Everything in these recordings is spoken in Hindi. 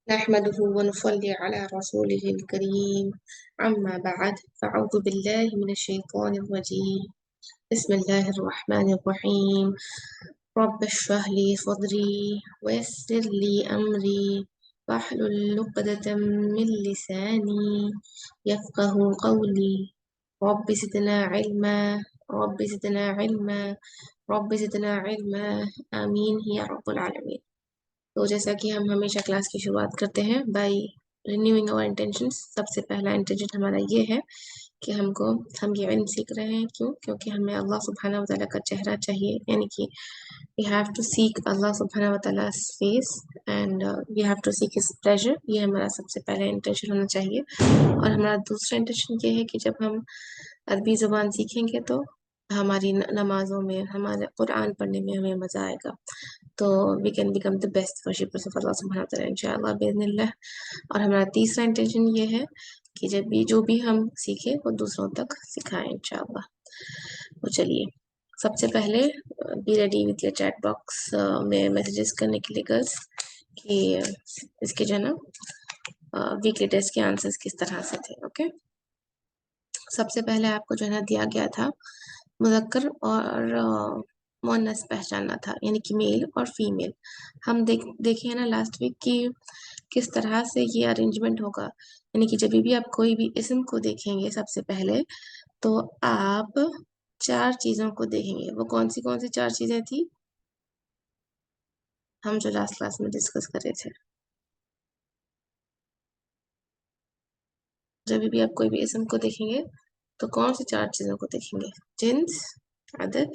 नहमदुहु व नुसल्ली अला रसूलिहिल करीम अम्मा बअद फ़अऊज़ु बिल्लाहि मिनश शैतानिर रजीम बिस्मिल्लाहिर रहमानिर रहीम रब्बि इश्रह ली सदरी व यस्सिर ली अमरी वहलुल उक़दतम मिन लिसानी यफ़क़हू क़ौली रब्बि ज़िदना इल्मा रब्बि ज़िदना इल्मा रब्बि ज़िदना इल्मा आमीन या रब्बल आलमीन। तो जैसा कि हम हमेशा क्लास की शुरुआत करते हैं बाय रिन्यूइंग आवर इंटेंशंस। सबसे पहला इंटेंशन हमारा ये है कि हम ये इल्म सीख रहे हैं। क्यों? क्योंकि हमें अल्लाह सुब्हानहू व तआला का चेहरा चाहिए, यानी कि वी हैव टू सीक अल्लाह सुब्हानहू व तआला's face and we have to seek his pleasure. ये हमारा सबसे पहला इंटेंशन होना चाहिए। और हमारा दूसरा इंटेंशन ये है कि जब हम अरबी ज़ुबान सीखेंगे तो हमारी नमाजों में, हमारे कुरान पढ़ने में हमें मज़ा आएगा। तो we can become the best worshippers of अल्लाह सुब्हानहू व तआला इंशाअल्लाह बिइज़्निल्लाह। और हमारा तीसरा इंटेंशन ये है कि जो भी हम सीखें वो दूसरों तक सिखाएं इंशाअल्लाह। तो चलिए, सबसे पहले be ready with your chat box में मैसेजेस करने के लिए गर्ल्स कि इसके जो है ना वीकली टेस्ट के आंसर्स किस तरह से थे। ओके, सबसे पहले आपको जो है ना दिया गया था मुज़क्कर और मुअन्नस पहचानना था, यानी कि मेल और फीमेल। हम देखे हैं ना लास्ट वीक कि किस तरह से ये अरेंजमेंट होगा, यानी कि जब भी आप कोई भी इसम को देखेंगे सबसे पहले तो आप चार चीज़ों को देखेंगे। वो कौन सी चार चीज़ें थी हम जो लास्ट क्लास में डिस्कस कर रहे थे। जब भी आप कोई भी इसम को देखेंगे तो कौन सी चार चीज़ों को देखेंगे? जिन्स, अदद,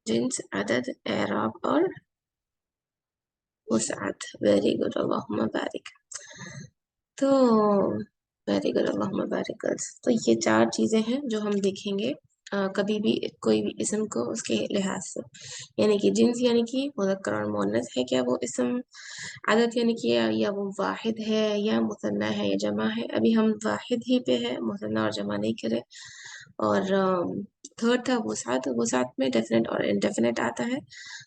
जिन्स, अदद, एराब और वुसअत। वेरी गुड, अल्लाहुम्मा बारिक। तो वेरी गुड, अल्लाहुम्मा बारिक गर्ल्स। तो ये चार चीज़ें हैं जो हम देखेंगे कभी भी कोई भी इसम को उसके लिहाज से, यानी कि जिन्स यानी कि मुज़क्कर और मुअन्नस है क्या वो इसम, अदद यानी कि या वो वाहिद है या मुसन्ना है या जमा है। अभी हम वाहिद ही पे है, मुसन्ना और जमा नहीं करे। और थर्ड था वुसअत। वुसअत में डेफिनेट और इनडेफिनेट आता है,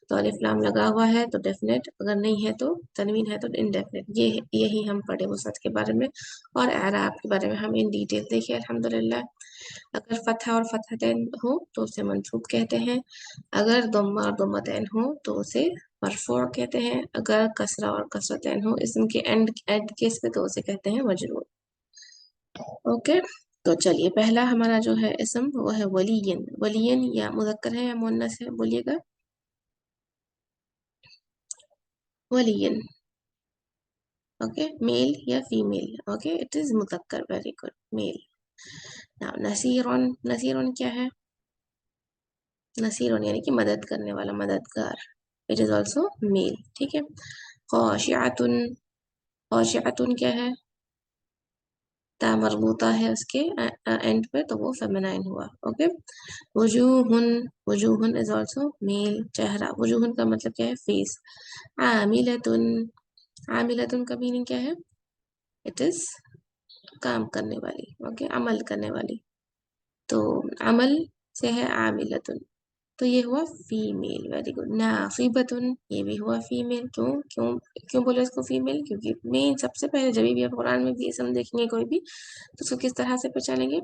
तो अलिफ लाम लगा हुआ है तो डेफिनेट, अगर नहीं है तो तनवीन है तो इनडेफिनेट। यही हम पढ़े वुसअत के बारे में। और एराब के बारे में हम इन डिटेल देखे अल्हम्दुलिल्लाह। अगर फतहा और फतहतैन हो तो उसे मंसूब कहते हैं, अगर दम्मा और दम्मतैन हो तो उसे मरफू कहते हैं, अगर कसरा और कसरतैन हो इसम के एंड केस पे तो उसे कहते हैं मजरूर। ओके, तो चलिए, पहला हमारा जो है इसम वो है वलियन। वलियन या मुज़क्कर है या मुअन्नस है, बोलिएगा। वलियन, ओके, मेल या फीमेल? ओके, इट इज मुज़क्कर, वेरी गुड, मेल। नाउ नसीरन, नसीरन क्या है? नसीरन यानी कि मदद करने वाला, मददगार। इट इज ऑल्सो मेल, ठीक है। ख़ाशिअतुन, ख़ाशिअतुन क्या है? ता मरबूता है उसके एंड पे तो वो फेमिनाइन हुआ। ओके, वजूहुन, वजूहुन इज ऑल्सो मेल, चेहरा। वजूहुन का मतलब क्या है? फेस। आमिलतुन, आमिलतुन का मीनिंग क्या है? इट इज काम करने वाली, ओके, अमल करने वाली। तो अमल से है आमिलतुन, तो ये हुआ फीमेल, वेरी गुड। नासिबतुन, ये भी हुआ फीमेल। क्यों क्यों क्यों बोले इसको फीमेल? क्योंकि मेन सबसे पहले जब भी आप कुरान में भी इसम देखेंगे कोई भी तो उसको किस तरह से पहचानेंगे?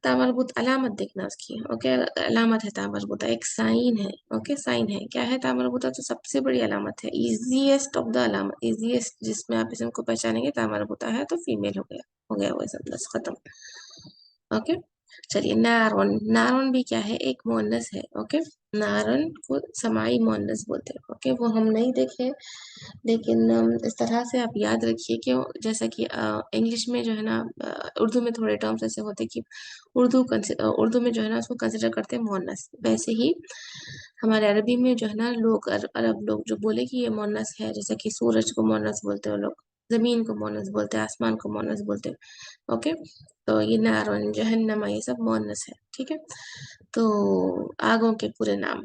तामरबूत, अलामत देखना उसकी, ओके, अलामत है तामरबूता, एक साइन है। ओके, साइन है, क्या है तामरबूता? तो सबसे बड़ी अलामत है, इजीएस्ट ऑफ द अलामत, इजीएस्ट जिसमें आप इसम को पहचानेंगे तामरबूता है तो फीमेल हो गया, हो गया वो इसम, बस खत्म। ओके, चलिए, नारन, नारन भी क्या है? एक मुअन्नस है। ओके, नारन को समाई मुअन्नस बोलते हैं। ओके, वो हम नहीं देखे, लेकिन इस तरह से आप याद रखिए कि जैसा कि इंग्लिश में जो है ना, उर्दू में थोड़े टर्म्स ऐसे होते हैं कि उर्दू में जो है ना उसको कंसिडर करते हैं मुअन्नस, वैसे ही हमारे अरबी में जो है ना लोग अरब लोग जो बोले कि ये मुअन्नस है, जैसे कि सूरज को मुअन्नस बोलते हैं लोग, जमीन को मुअन्नस बोलते हैं, आसमान को मुअन्नस बोलते हैं। ओके, तो ये नार और जहन्नमा ये सब मुअन्नस है, ठीक है। तो आगों के पूरे नाम,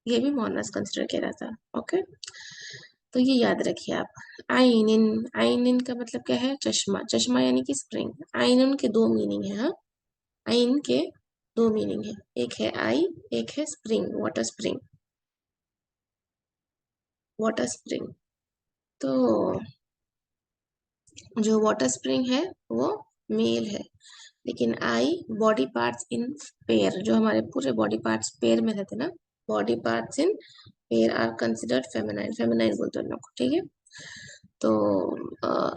ये भी मुअन्नस कंसिडर किया जाता है। ओके, तो ये याद रखिए आप। आइनिन, आइनिन का मतलब क्या है? चश्मा, चश्मा यानी कि स्प्रिंग। आइनन के दो मीनिंग है, हाँ, आइन के दो मीनिंग है, एक है आई, एक है spring, water spring, water spring. तो जो वाटर स्प्रिंग है वो मेल है, लेकिन eye body parts in pair, जो हमारे पूरे बॉडी पार्ट्स पेयर में रहते ना, body parts in pair are considered feminine, feminine बोलते हैं लोग को, ठीक है। तो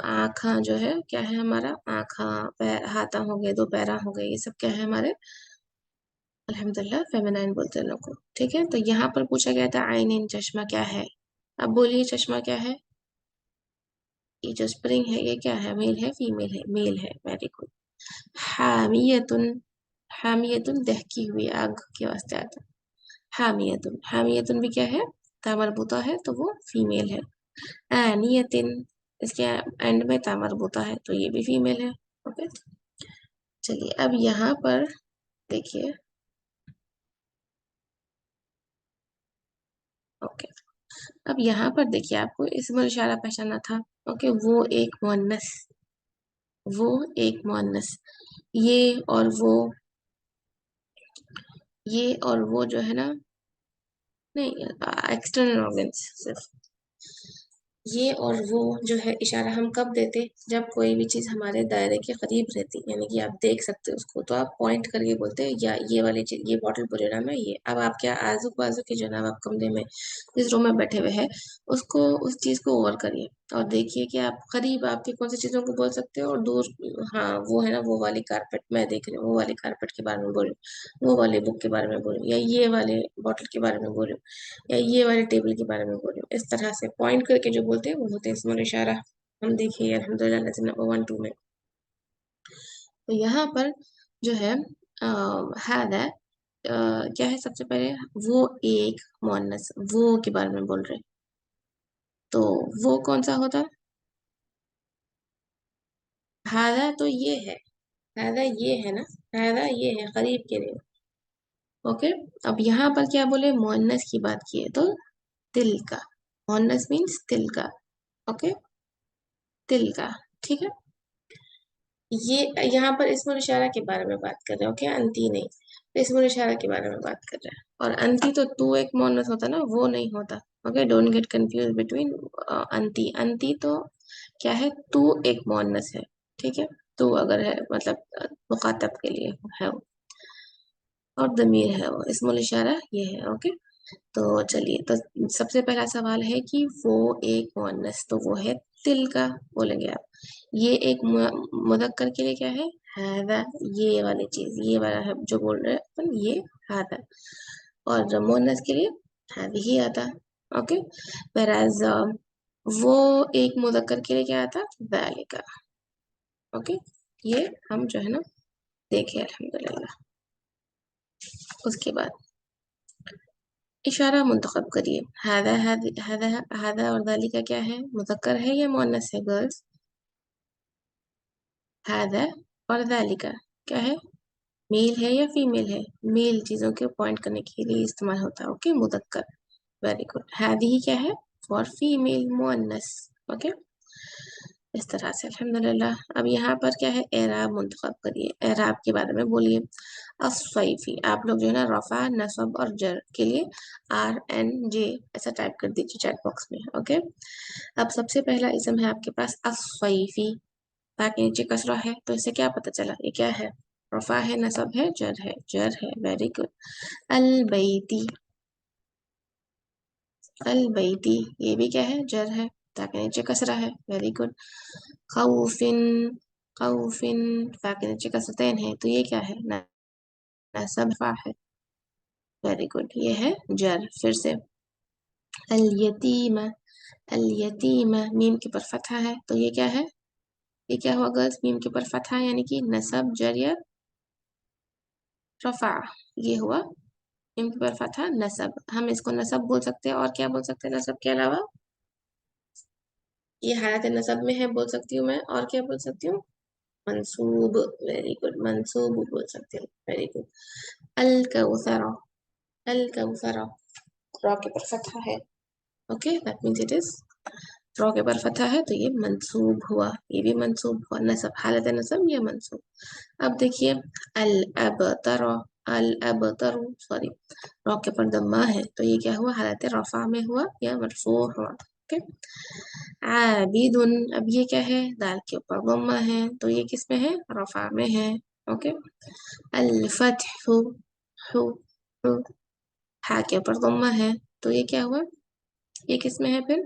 आँखा जो है क्या है हमारा, आँखा, पैर, हाथा हो गए, दो पैरा हो गए, ये सब क्या है हमारे, अल्हम्दुलिल्लाह फेमिनाइन बोलते हैं लोग को, ठीक है। तो यहाँ पर पूछा गया था आइनिन, चश्मा क्या है। अब बोलिए चश्मा क्या है। ये जो स्प्रिंग है ये क्या है, मेल है फीमेल है, मेल है, वेरी गुड। हामियतुन, हामियतुन दहकी हुई आग के वास्ते आता है। हामियतुन, हामियतुन भी क्या है, ता मरबूता है तो वो फीमेल है। आनियतिन, इसके एंड में ता मरबूता है तो ये भी फीमेल है। ओके, चलिए अब यहाँ पर देखिए। ओके, अब यहाँ पर देखिए, आपको इसमें इशारा पहचाना था। ओके, वो एक मुअन्नस, वो एक मुअन्नस, ये और वो, ये और वो जो है ना, नहीं, एक्सटर्नल ऑर्गन्स सिर्फ, ये और वो जो है इशारा हम कब देते, जब कोई भी चीज हमारे दायरे के करीब रहती, यानी कि आप देख सकते हो उसको, तो आप पॉइंट करके बोलते हैं या ये वाली चीज, ये बॉटल पूरे नाम है ये। अब आप क्या आजू बाजू के जो ना, आप कमरे में जिस रूम में बैठे हुए हैं, उसको, उस चीज को ओवर करिए और देखिए कि आप करीब आपकी कौन सी चीजों को बोल सकते हो और दूर, हाँ वो है ना, वो वाली कारपेट मैं देख रही हूँ, वो वाली कारपेट के बारे में बोलूँ, वो वाले बुक के बारे में बोलूँ, या ये वाले बॉटल के बारे में बोलूँ, या ये वाले टेबल के बारे में बोल रही हूँ। इस तरह से पॉइंट करके जो बोलते हैं वो होते हैं इसमें इशारा। हम देखिए अल्हम्दुलिल्लाह लेसन नंबर 1 2 में। तो यहाँ पर जो है हादा, क्या है सबसे पहले, वो एक मुअन्नस, वो के बारे में बोल रहे हैं। तो वो कौन सा होता, हादा तो ये है, हादा ये है ना, हादा ये है करीब के लिए। ओके, अब यहाँ पर क्या बोले, मुअन्नस की बात की है तो तिल का, मुअन्नस मीन्स तिल का। ओके, तिल का, ठीक है। ये यहाँ पर इसमुल इशारा के बारे में बात कर रहे हो क्या, अंती नहीं, इसमुल इशारा के बारे में बात कर रहे हैं। और अंती तो तू एक मोनस होता ना, वो नहीं होता। Okay, don't get confuse between अंती, अंती तो क्या है, तू एक मोनस है, ठीक है। तू अगर है मतलब मुखातब के लिए है वो, और दमीर है वो, इसमुल इशारा ये है। ओके, तो चलिए, तो सबसे पहला सवाल है कि वो एक मुअन्नस, तो वो है तिल का, बोलेंगे आप। ये एक मुदक्कर के लिए क्या है, हादा, ये वाली चीज, ये वाला है जो बोल रहे हैं अपन, ये हादा। और जब मुअन्नस के लिए हादिही आता। ओके, whereas वो एक मुदक्कर के लिए क्या आता, ज़ालिका। ओके, ये हम जो है ना देखे अल्हम्दुलिल्लाह। उसके बाद इशारा मुंतखब करिए। हादा, हादा, हादा और दालिका क्या है, मुज़क्कर है या मुअन्नस है गर्ल्स। हादा और दालिका क्या है, मेल है या फीमेल है, मेल चीजों के पॉइंट करने के लिए इस्तेमाल होता है। ओके, मुज़क्कर, वेरी गुड। हादी क्या है, फॉर फीमेल, मुअन्नस। ओके, इस तरह से अल्हम्दुलिल्लाह। अब यहाँ पर क्या है, एराब मुंतखब करिए, एराब के बारे में बोलिए। अस्वैफी, आप लोग जो है ना रफा, नसब और जर के लिए RNJ ऐसा टाइप कर दीजिए चैट बॉक्स में। ओके, अब सबसे पहला इसम है आपके पास अस्वैफी, ताकि नीचे कसरा है, तो इससे क्या पता चला ये क्या है, रफा है, नसब है, जर है, जर है, वेरी गुड। अलबैती, अलबैती ये भी क्या है, जर है, ताकि नीचे कसरा है, वेरी गुड। खौफिन, खौफिन ताकि नीचे कसरतैन है, तो ये क्या है, नसब फा है, वेरी गुड, ये है जर। फिर से अल यतीमा, अल यतीमा मीम के ऊपर फतहा है, तो ये क्या है, ये क्या हुआ गर्ल्स, मीम के ऊपर फतहा यानी कि नसब जर या रफा, ये हुआ मीम के ऊपर फतहा नसब। हम इसको नसब बोल सकते हैं, और क्या बोल सकते हैं नसब के अलावा, ये हालत नसब में है बोल सकती हूँ मैं, और क्या बोल सकती हूँ, मंसूब, वेरी गुड, मंसूब बोल सकते हैं, वेरी गुड। अल कौसरा, अल कौसरा, रॉ के ऊपर फतहा है। Okay, that means it is, raw के ऊपर फतहा है तो ये मंसूब हुआ, ये भी मंसूब हुआ, नसब, हालत नसब या मंसूब। अब देखिए अल अबतरा, अल अबतर, सॉरी, रॉ के ऊपर दम्मा है तो ये क्या हुआ, हालत रफा में हुआ या मरफू हुआ। ओके। आबिदुन, अब ये क्या है, दाल के ऊपर दम्मा है तो ये किस में है, रफा में है। ओके। अल फतहु, हु, हु, हा के ऊपर दम्मा है तो ये क्या हुआ, ये किस में है फिर,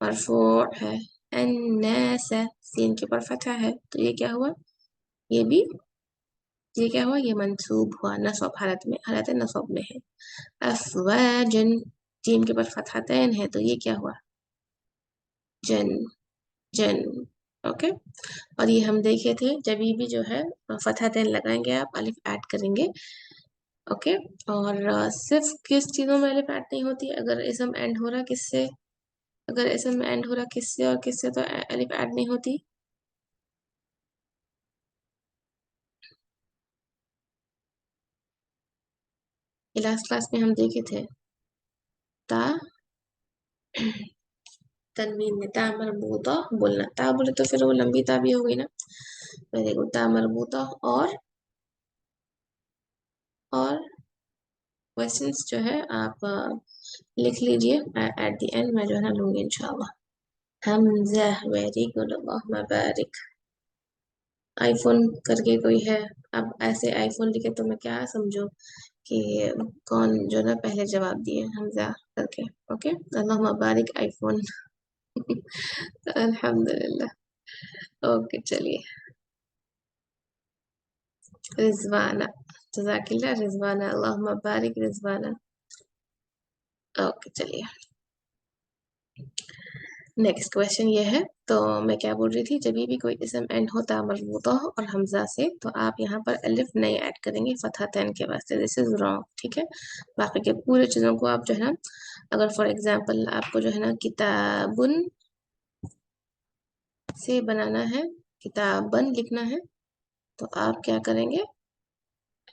मरफू है। अन्नास, सीन के ऊपर फतहा है तो ये क्या हुआ, ये भी, ये क्या हुआ, ये मंसूब हुआ, नसब हालत में, हालत नसब में है। अफवाजन, जीम के ऊपर फतहतैन है तो ये क्या हुआ, जन, जन। ओके। और ये हम देखे थे जब भी जो है फतहतैन लगाएंगे आप अलिफ ऐड करेंगे। ओके। और सिर्फ किस चीजों में अलिफ ऐड नहीं होती, अगर इसम एंड हो रहा किससे, अगर इसम एंड हो रहा किससे और किससे तो अलिफ ऐड नहीं होती। लास्ट क्लास में हम देखे थे, ता, तनवीन में ता मरबूता बोलना, ता बोले तो फिर वो लंबी ता भी हो गई ना। वेरी गुड, ता मरबूता। और क्वेश्चंस जो है आप लिख लीजिए, एट द एंड मैं जो है ना लूंगी इंशाल्लाह। हमजा, वेरी गुड, अल्लाह बारिक। आईफोन करके कोई है, अब ऐसे आईफोन लिखे तो मैं क्या समझू कि कौन जो ना पहले जवाब दिए हमजा करके। ओके, अल्लाह बारिक आईफोन। अल्हम्दुलिल्लाह। ओके चलिए, रिजवाना, जज़ाकिल्लाह रिजवाना, अल्लाहुम्मा बारिक रिजवाना। ओके चलिए, नेक्स्ट क्वेश्चन ये है। तो मैं क्या बोल रही थी, जब भी कोई इसम एंड होता मरबूता हो और हमजा से तो आप यहाँ पर अलिफ नहीं ऐड करेंगे फतहतैन के वास्ते, दिस इज रॉन्ग, ठीक है। बाकी के पूरे चीजों को आप जो है ना, अगर फॉर एग्जांपल आपको जो है ना किताबुन से बनाना है, किताबन लिखना है तो आप क्या करेंगे,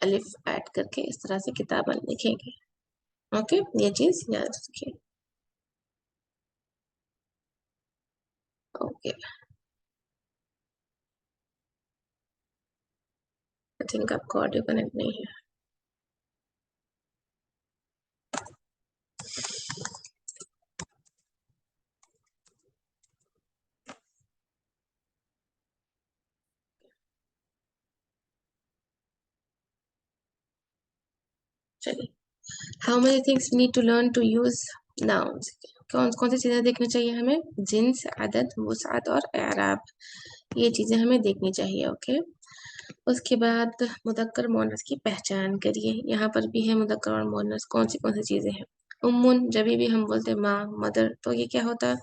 अलिफ ऐड करके इस तरह से किताबन लिखेंगे। ओके, ये चीज याद रखिए। ओके, आई थिंक आपको ऑडियो कनेक्ट नहीं है। चलिए, how many things need to learn to use nouns, कौन कौन सी चीजें देखनी चाहिए हमें, जिन्स, अदद, वुसअत और एराब, ये चीजें हमें देखनी चाहिए। ओके। उसके बाद मुदक्कर मोनस की पहचान करिए, यहाँ पर भी है मुदक्कर और मोनस, कौन सी चीजें हैं। उम्मुन, जब भी हम बोलते हैं माँ, मदर, तो ये क्या होता है,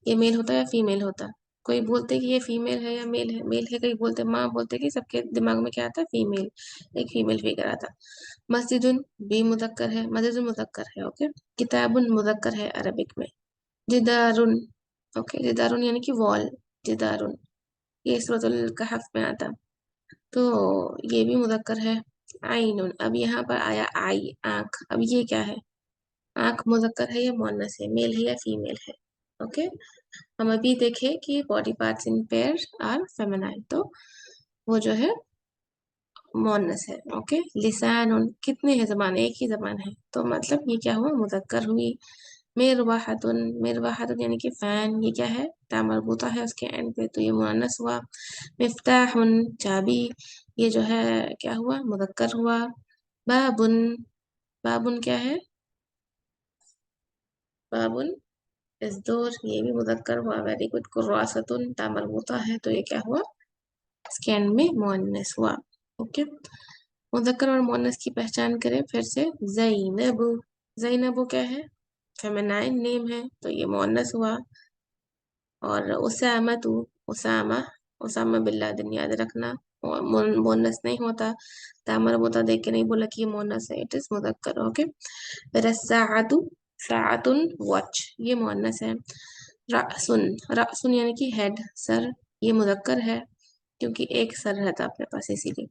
ये मेल होता है या फीमेल होता है, कोई बोलते कि ये फीमेल है या मेल है, मेल है, कहीं बोलते माँ बोलते कि सबके दिमाग में क्या आता है, फीमेल, एक फीमेल फिगर आता। मस्जिदुन भी मुदक्कर है, मस्जिदुन मुदक्कर है। ओके। किताबुन मुदक्कर है अरबिक में। जिदारुन, ओके, जिदारुन यानी कि वॉल, जिदारुन, ये सूरतुल कहफ में आता, तो ये भी मुदक्कर है। आइनुन, अब यहाँ पर आया आई, आंख, अब ये क्या है, आंख मुदक्कर है या मुअन्नस है, मेल है या फीमेल है। ओके। हम अभी देखे कि body parts in pair are feminine, तो वो जो है मुअन्नस है। ओके। लिसानुन, कितने हैं जबान, एक ही जबान है तो मतलब ये क्या हुआ, मुदक्कर हुई। मिरवाहतुन, मिरवाहतुन यानी कि फैन, ये क्या है, ता मरबूता है उसके एंड पे तो ये मुअन्नस हुआ। मिफ्ताहुन, चाबी, ये जो है क्या हुआ, मुदक्कर हुआ। बाबुन, बाबुन क्या है, बाबुन इस डोर, ये भी मुदक्कर हुआ। Very good. कुर्रासतुन, ता मरबूता है तो ये क्या हुआ, इसके एंड में मुअन्नस हुआ। ओके। मुदक्कर और मुअन्नस की पहचान करें फिर से। जैनबु, जैनबु क्या है, फेमिनाइन नेम है तो ये मुअन्नस हुआ। और उसामा तू, उसामा, उसामा बिल्लादिन याद रखना, और मुअन्नस नहीं होता, तामर होता देख के नहीं बोला कि ये मुअन्नस है, इट इज मुदक्कर। ओके। फिर साअतु, साअतुन वॉच, ये मुअन्नस है। रासुन, रासुन यानी कि हेड, सर, ये मुदक्कर है क्योंकि एक सर रहता है अपने पास इसीलिए।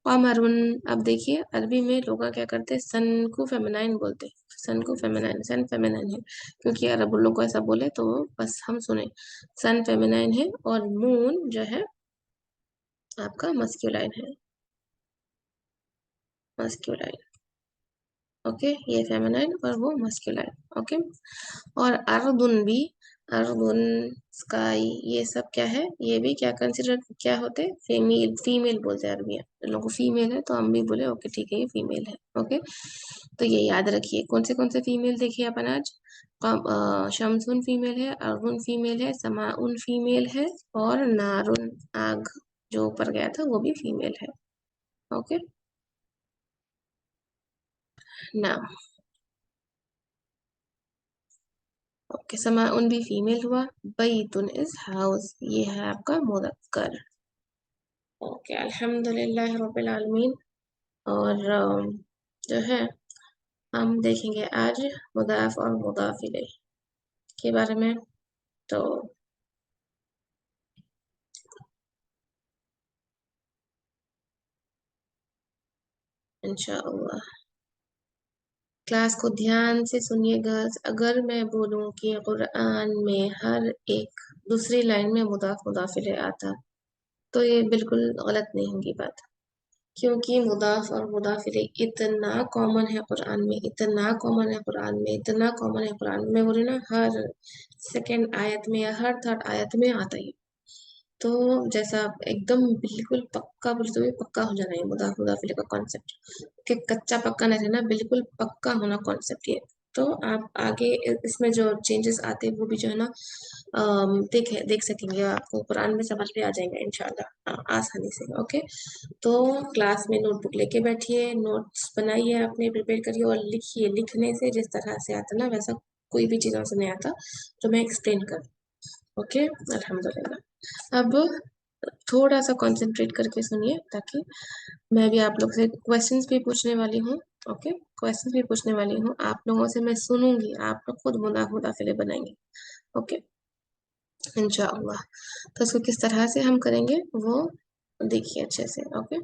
कमरुन, अब देखिए अरबी में लोग क्या करते हैं, सन को फेमिनाइन बोलते हैं, सन को फेमिनाइन, सन फेमिनाइन है क्योंकि अरब लोग को ऐसा बोले तो बस हम सुने, सन फेमिनाइन है और मून जो है आपका मस्क्यूलाइन है। मस्कुलाइन। ओके, ये फेमिनाइन और वो मस्कुलाइन। ओके, और अर्दुन भी, अर्दुन, स्काई, ये सब क्या है, ये भी क्या कंसिडर क्या होते हैं, फीमेल, फीमेल बोलते हैं अरबिया। इन लोगों को फीमेल है तो हम भी बोले ओके ठीक है ये फीमेल है। ओके, तो ये याद रखिए कौन से फीमेल देखिए अपन आज। शमसुन फीमेल है, अर्दुन फीमेल है, समाउन फीमेल है, और नारुन, आग जो ऊपर गया था वो भी फीमेल है। ओके, ना, ओके, समाउन भी फीमेल हुआ। बैतुन इज हाउस, ये है आपका मुदक्कर। ओके, अल्हम्दुलिल्लाह रब्बिल आलमीन। और जो है हम देखेंगे आज मुदाफ और मुदाफ इलैह के बारे में। तो इंशाअल्लाह क्लास को ध्यान से सुनिएगा। अगर मैं बोलूं कि कुरान में हर एक दूसरी लाइन में मुदाफ मुदाफ इलैह आता, तो ये बिल्कुल गलत नहीं होगी बात, क्योंकि मुदाफ और मुदाफ इलैह इतना कॉमन है कुरान में, इतना कॉमन है कुरान में, इतना कॉमन है कुरान में, मैं बोली ना हर सेकंड आयत में या हर थर्ड आयत में आता है। तो जैसा आप एकदम बिल्कुल पक्का बोलते हुए पक्का हो जाना है मुदाफ मुदाफ इलैह का कॉन्सेप्ट, कि कच्चा पक्का नहीं रहना, बिल्कुल पक्का होना कॉन्सेप्ट ये। तो आप आगे इसमें जो चेंजेस आते हैं वो भी जो है ना देख सकेंगे, आपको कुरान में समझ में आ जाएगा इंशाल्लाह आसानी से। ओके, तो क्लास में नोटबुक लेके बैठिए, नोट्स बनाइए, आपने प्रिपेयर करिए और लिखिए। लिखने से जिस तरह से आता ना वैसा कोई भी चीज़ों से नहीं आता, तो मैं एक्सप्लेन कर। ओके, अल्हम्दुलिल्लाह। अब थोड़ा सा कंसंट्रेट करके सुनिए, ताकि मैं भी आप लोग से क्वेश्चंस भी पूछने वाली हूँ। ओके, क्वेश्चंस भी पूछने वाली हूँ आप लोगों से, मैं सुनूंगी, आप लोग खुद मुनाफ मुदाफिले बनाएंगे। ओके, इंशाअल्लाह। तो उसको किस तरह से हम करेंगे वो देखिए अच्छे से। ओके,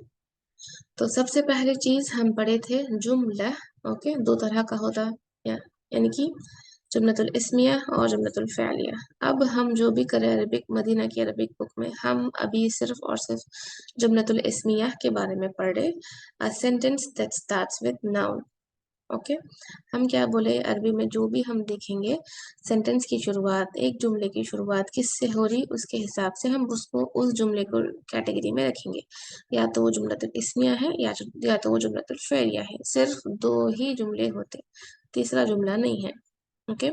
तो सबसे पहली चीज हम पढ़े थे जुमला। ओके, दो तरह का होता है, यानी कि जुमलतुल इस्मिया और जुमलतुल फ़अलिया। अब हम जो भी करें अरबिक, मदीना की अरबिक बुक में हम अभी सिर्फ और सिर्फ जुमलतुल इस्मिया के बारे में पढ़ रहे। A sentence that starts with noun. Okay, हम क्या बोले, अरबी में जो भी हम देखेंगे सेंटेंस की शुरुआत, एक जुमले की शुरुआत किससे हो रही उसके हिसाब से हम उसको उस जुमले को कैटेगरी में रखेंगे। या तो वो जुमलतुल इस्मिया है या तो वो जुमलतुल फ़अलिया है। सिर्फ दो ही जुमले होते, तीसरा जुमला नहीं है। ओके,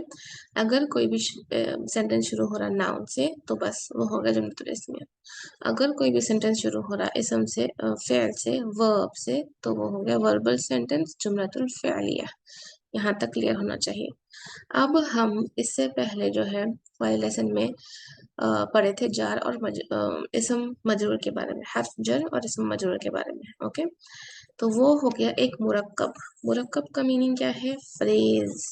अगर कोई भी सेंटेंस शुरू हो रहा नाउन से तो बस वो होगा जुमलतुल इस्मिया। अगर कोई भी सेंटेंस शुरू हो रहा इसम से, फ़ेल से, वर्ब से, तो वो हो गया वर्बल सेंटेंस जुमलतुल फ़अलिया। यहाँ तक क्लियर होना चाहिए। अब हम इससे पहले जो है वाले लेसन में पढ़े थे जार और इसम मजरूर के बारे में, हर्फ जर और इसम मजरूर के बारे में। ओके, तो वो हो गया एक मुरक्कब। मुरक्कब का मीनिंग क्या है, फ्रेज,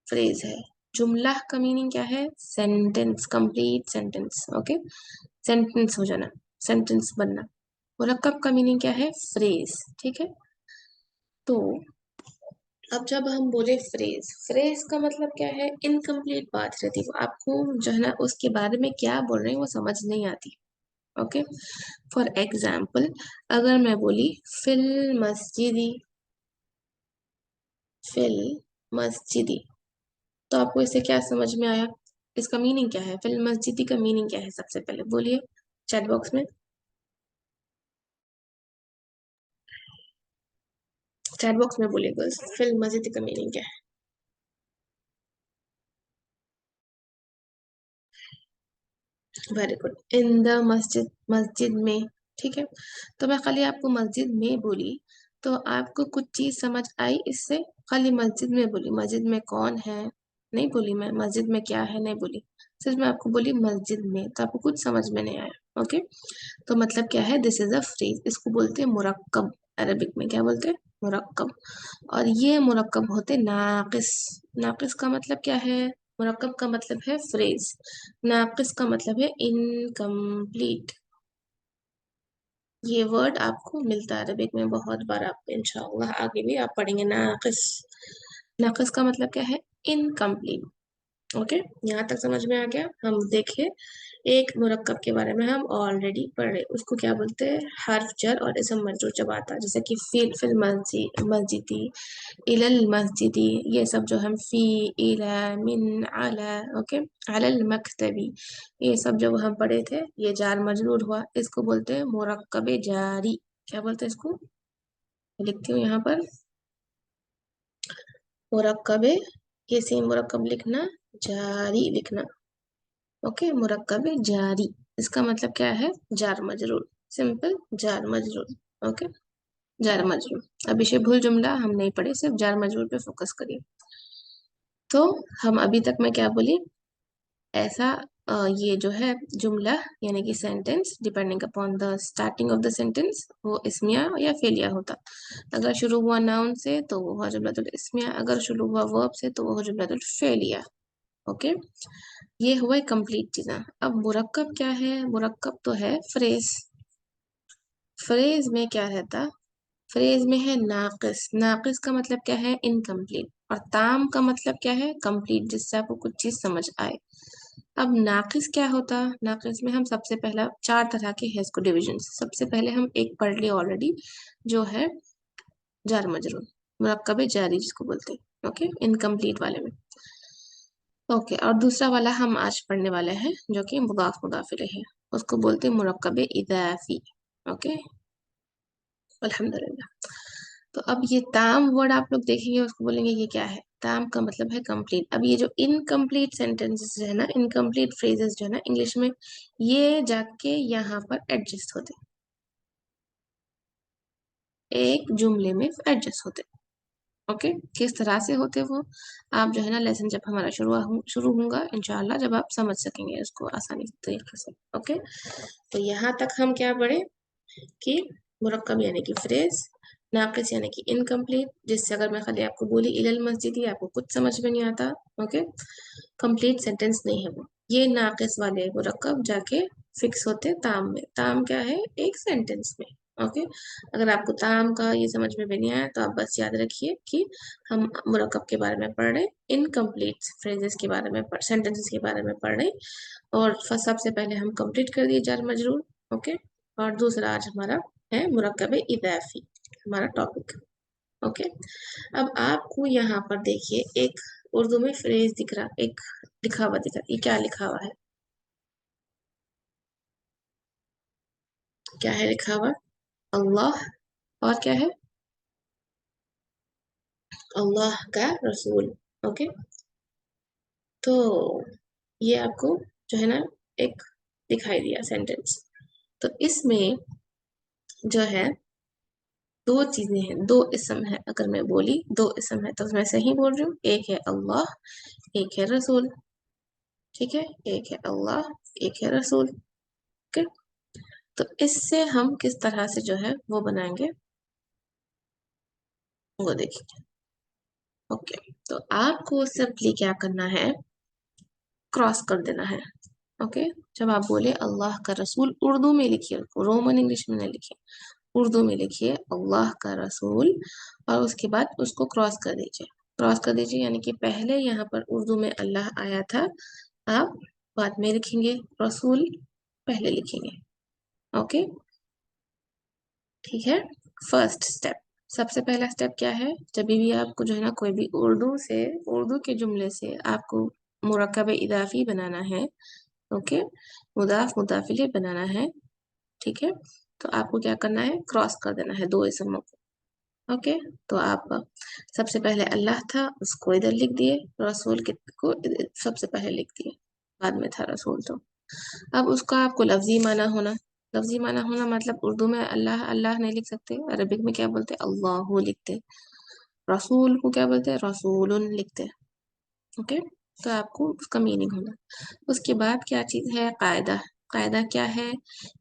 फ्रेज है। जुमला का मीनिंग क्या है, sentence, complete sentence. Okay, sentence हो जाना, सेंटेंस बनना। मुरक्कब का मीनिंग क्या है, फ्रेज। ठीक है, तो अब जब हम बोले फ्रेज, फ्रेज का मतलब क्या है, इनकम्प्लीट बात रहती है, आपको जो है ना उसके बारे में क्या बोल रहे हैं वो समझ नहीं आती। ओके, फॉर एग्जाम्पल अगर मैं बोली फिल मस्जिदी, फिल मस्जिदी, तो आपको इससे क्या समझ में आया, इसका मीनिंग क्या है, फिल मस्जिदी का मीनिंग क्या है, सबसे पहले बोलिए चैट बॉक्स में। चैट बॉक्स में बोलिए गर्ल्स, फिल मस्जिदी का मीनिंग क्या है। वेरी गुड, इन द मस्जिद, मस्जिद में। ठीक है, तो मैं खाली आपको मस्जिद में बोली, तो आपको कुछ चीज समझ आई इससे, खाली मस्जिद में बोली, मस्जिद में कौन है नहीं बोली, मैं मस्जिद में क्या है नहीं बोली, सिर्फ मैं आपको बोली मस्जिद में, तो आपको कुछ समझ में नहीं आया। ओके, तो मतलब क्या है, दिस इज अ फ्रेज, इसको बोलते हैं मुरक्कब, अरबिक में क्या बोलते हैं, मुरक्कब। और ये मुरक्कब होते नाकिस। नाकिस का मतलब क्या है, मुरक्कब का मतलब है फ्रेज, नाकिस का मतलब है इनकम्प्लीट। ये वर्ड आपको मिलता है अरबिक में बहुत बार, आप इंशाअल्लाह आगे भी आप पढ़ेंगे नाकिस। नाकिस का मतलब क्या है, इनकम्प्लीट। ओके, यहाँ तक समझ में आ गया। हम देखे एक मुरक्कब के बारे में हम ऑलरेडी पढ़ रहे, उसको क्या बोलते हैं, हर्फ जर और इसम मजरूर जब आता है, जैसे कि फिल मस्जिदी, इलल मस्जिदी, ये सब जो हम फी, इला, मिन, अला, ओके, अलल मकतबी, ये सब जब हम पढ़े थे, ये जार मजरूर हुआ, इसको बोलते हैं मुरक्कब जारी। क्या बोलते हैं इसको, लिखती हूँ यहाँ पर, मुरक्कब, ये सेम मुरक्कब लिखना, जारी लिखना। ओके, मुरक्कब जारी, इसका मतलब क्या है, जार मजरूर, सिंपल जार मजरूर। ओके, जार मजरूर। अब इसे भूल जुमला हम नहीं पढ़े, सिर्फ जार मजरूर पे फोकस करिए। तो हम अभी तक मैं क्या बोली, ऐसा ये जो है जुमला यानी कि sentence, depending upon the starting of the sentence, वो इस्मिया या फेलिया होता। अगर शुरू हुआ नाउन से तो वो हुआ जुमलतुल इस्मिया, अगर शुरू हुआ वर्ब से तो वो हुआ जुमलतुल फेलिया। ओके, ये हुआ कंप्लीट चीज़ें। अब मुरक्कब क्या है, मुरक्कब तो है फ्रेज। फ्रेज में क्या रहता, फ्रेज में है नाकिस, नाकिस का मतलब क्या है, इनकम्प्लीट, और ताम का मतलब क्या है, कंप्लीट, जिससे आपको कुछ चीज समझ आए। अब नाकिस क्या होता, नाकिस में हम सबसे पहला चार तरह के है इसको डिविजन। सबसे पहले हम एक पढ़ लिए ऑलरेडी, जो है जार मजरूर, मुरक्कब जारी जिसको बोलते हैं, ओके, इनकम्प्लीट वाले में। ओके, और दूसरा वाला हम आज पढ़ने वाले हैं जो कि मुदाफ मुदाफ इलैहि है, उसको बोलते हैं मुरक्कब इजाफी। ओके, अल्हम्दुलिल्लाह। तो अब ये ताम वर्ड आप लोग देखेंगे, उसको बोलेंगे ये क्या है, ताम का मतलब है कंप्लीट। अब ये जो इनकम्प्लीट सेंटेंसेस है ना, इनकम्प्लीट फ्रेजेस जो है ना इंग्लिश में, ये जाके यहाँ पर एडजस्ट होते हैं, एक जुमले में एडजस्ट होते हैं। ओके, किस तरह से होते वो, आप जो है ना लेसन जब हमारा शुरू होगा इंशाल्लाह, जब आप समझ सकेंगे उसको आसानी तरीके से। ओके, तो यहाँ तक हम क्या पढ़े कि मुरक्कब यानी कि फ्रेज, नाकिस यानी कि इनकम्प्लीट, जिससे अगर मैं खाली आपको बोली इलल मस्जिद ही आपको कुछ समझ में नहीं आता। ओके, कंप्लीट सेंटेंस नहीं है वो, ये नाकिस वाले मुरक्कब जाके फिक्स होते ताम में। ताम क्या है, एक सेंटेंस में। ओके, अगर आपको ताम का ये समझ में भी नहीं आया तो आप बस याद रखिए कि हम मुरक्कब के बारे में पढ़ रहे, इनकम्प्लीट फ्रेजेस के बारे में सेंटेंसेस के बारे में पढ़ रहे, और सबसे पहले हम कंप्लीट कर दिए जार मजरूर। ओके, और दूसरा आज हमारा है मुरक्कब इजाफी, हमारा टॉपिक। ओके, अब आपको यहाँ पर देखिए एक उर्दू में फ्रेज दिख रहा, एक लिखा हुआ दिख रहा, ये क्या लिखा हुआ है, क्या है लिखा हुआ, अल्लाह, और क्या है, अल्लाह का रसूल। ओके, तो ये आपको जो है ना एक दिखाई दिया सेंटेंस। तो इसमें जो है दो चीजें हैं, दो इसम है, अगर मैं बोली दो इसम है तो मैं सही बोल रही हूँ, एक है अल्लाह, एक है रसूल। ठीक है, एक है अल्लाह, एक है रसूल। ओके, तो इससे हम किस तरह से जो है वो बनाएंगे, वो देखिए। ओके, तो आपको सिंपली क्या करना है, क्रॉस कर देना है। ओके, जब आप बोले अल्लाह का रसूल, उर्दू में लिखिए, रोमन इंग्लिश में नहीं लिखिए, उर्दू में लिखिए अल्लाह का रसूल, और उसके बाद उसको क्रॉस कर दीजिए। क्रॉस कर दीजिए यानी कि पहले यहाँ पर उर्दू में अल्लाह आया था, आप बाद में लिखेंगे रसूल, पहले लिखेंगे। ओके, ठीक है, फर्स्ट स्टेप। सबसे पहला स्टेप क्या है, जब भी आपको जो है ना कोई भी उर्दू से, उर्दू के जुमले से आपको मुरक्कब इजाफी बनाना है, ओके, मुदाफ मुदाफिले बनाना है, ठीक है, तो आपको क्या करना है, क्रॉस कर देना है दो इसमों को। ओके, तो आप सबसे पहले अल्लाह था उसको इधर लिख दिए, रसूल को सबसे पहले लिख दिए, बाद में था रसूल। तो अब उसका आपको लफ्जी माना होना, लफ्जी माना होना मतलब उर्दू में अल्लाह अल्लाह नहीं लिख सकते, अरबिक में क्या बोलते हैं, अल्लाह लिखते, रसूल को क्या बोलते हैं, रसूलुन लिखते। ओके, तो आपको उसका मीनिंग होना। उसके बाद क्या चीज है, कायदा। कायदा क्या है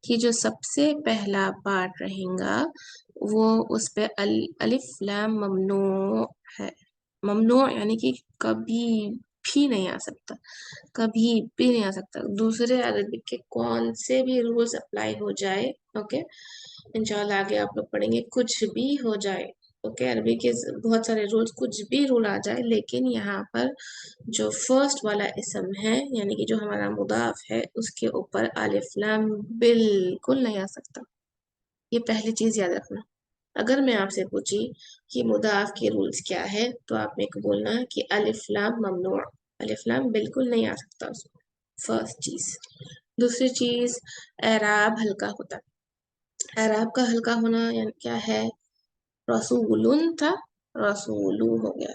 कि जो सबसे पहला पार्ट रहेगा वो उस पे अलिफ लाम ममनू है। ममनू यानी कि कभी भी नहीं आ सकता, कभी भी नहीं आ सकता, दूसरे अरबिक के कौन से भी रूल्स अप्लाई हो जाए, ओके, इंशाल्लाह आगे आप लोग पढ़ेंगे, कुछ भी हो जाए ओके, अरबी के बहुत सारे रूल्स, कुछ भी रूल आ जाए, लेकिन यहाँ पर जो फर्स्ट वाला इसम है, यानी कि जो हमारा मुदाफ है, उसके ऊपर अलिफ लाम बिल्कुल नहीं आ सकता। ये पहली चीज याद रखना। अगर मैं आपसे पूछी कि मुदाफ के रूल्स क्या है, तो आप मेरे को बोलना है कि अलिफ लाम ममनू, अलिफ लाम बिल्कुल नहीं आ सकता उसमें, फर्स्ट चीज। दूसरी चीज, एराब हल्का होता है। एराब का हल्का होना यानी क्या है? रसूलुन था, रसूलू हो गया।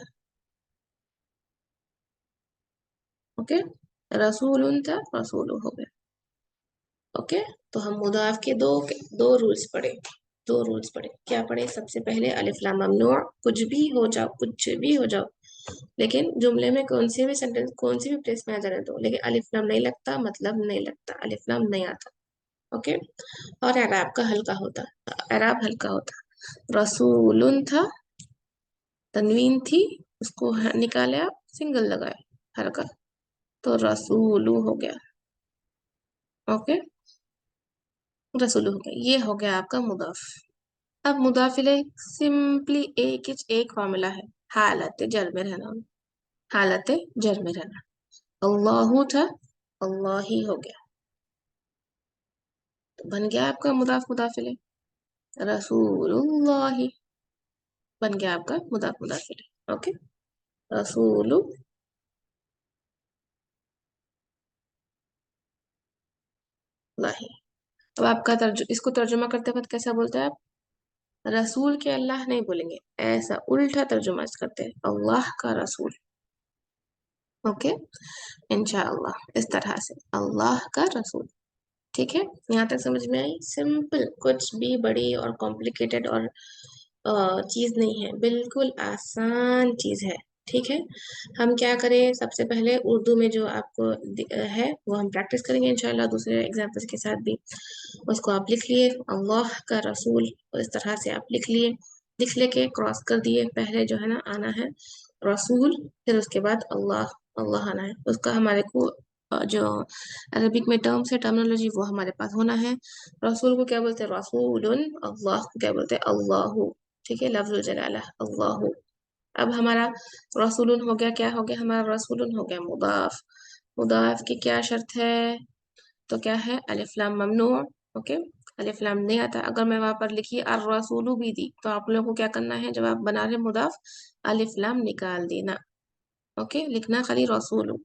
ओके, रसूलुन था, रसूलू हो गया। ओके, तो हम मुदाफ के दो रूल्स पढ़े। दो रूल्स पढ़े, क्या पढ़े? सबसे पहले अलिफ लाम ममनू, कुछ भी हो जाओ, कुछ भी हो जाओ, लेकिन जुमले में कौन सी भी सेंटेंस, कौन सी भी प्लेस में आ जाने दो, लेकिन अलिफ लाम नहीं लगता, मतलब नहीं लगता, अलिफ लाम नहीं आता। ओके, और एराब का हल्का होता, एराब हल्का होता। रसूलुन था, तनवीन थी, उसको निकाले आप, सिंगल लगाए, हल्का, तो रसूलू हो गया। ओके, रसूलू हो गया, ये हो गया आपका मुदाफ। अब मुदाफ इलैह सिंपली एक फॉर्मूला है, हालत जर में रहना, हालत जर में रहना। अल्लाहु था, अल्लाह ही हो गया, तो बन गया आपका मुदाफ मुदाफ इलैह। रसूलुल्लाह बन गया आपका मुदाफ मुदाफ इलैह। ओके, रसूलुल्लाह। अब आपका इसको तर्जुमा करते वक्त कैसा बोलते हैं आप? रसूल के अल्लाह नहीं बोलेंगे, ऐसा उल्टा तर्जुमा करते हैं, अल्लाह का रसूल। ओके, इंशाअल्लाह इस तरह से, अल्लाह का रसूल। ठीक है, यहाँ तक समझ में आई? सिंपल, कुछ भी बड़ी और कॉम्प्लिकेटेड और चीज नहीं है, बिल्कुल आसान चीज है। ठीक है, हम क्या करें, सबसे पहले उर्दू में जो आपको है वो हम प्रैक्टिस करेंगे इंशाल्लाह, दूसरे एग्जाम्पल्स के साथ भी। उसको आप लिख लिए, अल्लाह का रसूल, इस तरह से आप लिख लिए, लिख लेके क्रॉस कर दिए, पहले जो है ना आना है रसूल, फिर उसके बाद अल्लाह, अल्लाह आना है, उसका हमारे को जो अरबिक में टर्म्स है, टर्मिनोलॉजी, वो हमारे पास होना है। रसूल को क्या बोलते हैं? रसूलुन। अल्लाह को क्या बोलते हैं? अल्लाहु। ठीक है, लफ्जुल जलाला, अल्लाहु। अब हमारा रसूलुन हो गया, क्या हो गया हमारा? रसूलुन हो गया मुदाफ। मुदाफ की क्या शर्त है? तो क्या है? अलिफ लाम ममनू। ओके, अलिफ लाम नहीं आता। अगर मैं वहां पर लिखी अर रसूलु भी दी, तो आप लोगों को क्या करना है, जब आप बना रहे मुदाफ, अलिफ लाम निकाल देना। ओके, लिखना खाली रसूलु,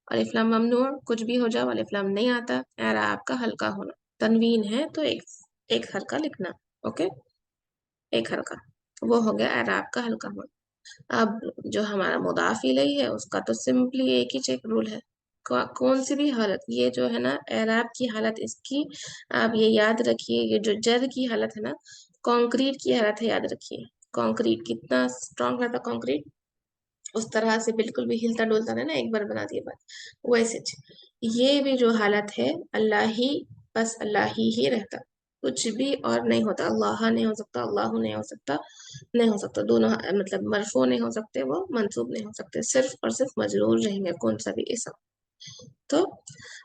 अलिफ लाम ममनू, कुछ भी हो जाओ, अलिफ लाम नहीं आता। एराब का हल्का होना, तनवीन है तो एक एक हरका लिखना। ओके, एक हरका, वो हो गया एराब का हल्का होना। अब जो हमारा मुदाफ इलैहि है, उसका तो सिंपली एक ही चेक रूल है, कौन सी भी हालत, ये जो है ना एराब की हालत इसकी, आप ये याद रखिए, ये जो जर की हालत है ना, कंक्रीट की हालत है, याद रखिए। कंक्रीट कितना स्ट्रांग रहता, कंक्रीट उस तरह से बिल्कुल भी हिलता डुलता नहीं ना, एक बार बना दिए बात, वैसे ये भी जो हालत है, अल्लाह ही, बस अल्लाह ही रहता, कुछ भी और नहीं होता। अल्लाह नहीं हो सकता, अल्लाह नहीं हो सकता, नहीं हो सकता, दोनों मतलब मरफू नहीं हो सकते, वो मंसूब नहीं हो सकते, सिर्फ और सिर्फ मजरूर रहेंगे कौन सा भी इसम। तो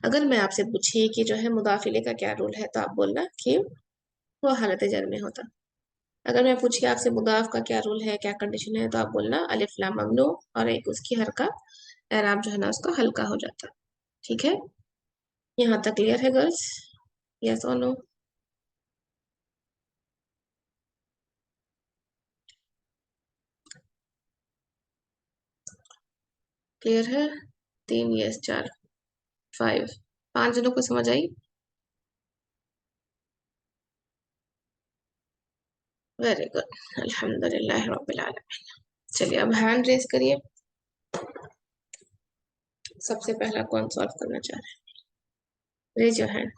अगर मैं आपसे पूछी कि जो है मुदाफिले का क्या रूल है, तो आप बोलना कि वो हालत जर में होता। अगर मैं पूछी आपसे मुदाफ का क्या रूल है, क्या कंडीशन है, तो आप बोलना अलिफ लाम ममनू, और एक उसकी हरका, एराब जो है ना उसका हल्का हो जाता। ठीक है, यहाँ तक क्लियर है गर्ल्स? यस और नो? क्लियर है? तीन यस, चार, फाइव, पांच जनों को समझ आई? वेरी गुड, अल्हम्दुलिल्लाह रब्बिल आलमीन। चलिए अब हैंड रेस करिए, सबसे पहला कौन सॉल्व करना चाह रहे हैं? Raise your hand.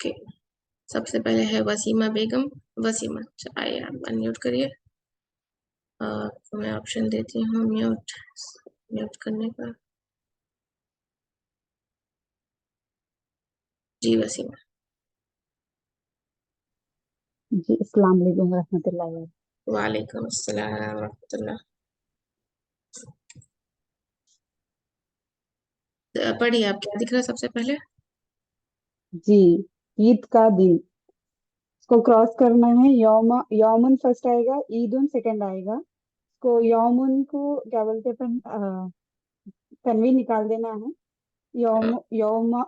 ओके, सबसे पहले है वसीमा बेगम। वसीमा, आइए आप अनम्यूट करिए। आपको मैं ऑप्शन देती हूँ म्यूट, म्यूट करने का। जी वसीमा। जी अस्सलाम वालेकुम रहमतुल्लाहि वबरकातुहू। वालेकुम अस्सलाम रहमतुल्लाह। पढ़िए, आप क्या दिख रहा है सबसे पहले? जी, ईद का दिन। इसको क्रॉस करना है। यौमुन फर्स्ट आएगा, ईदुन सेकंड आएगा। इसको यौमुन को क्या बोलते हैं अपन, तनवीन निकाल देना है। हाँ, यौम यौम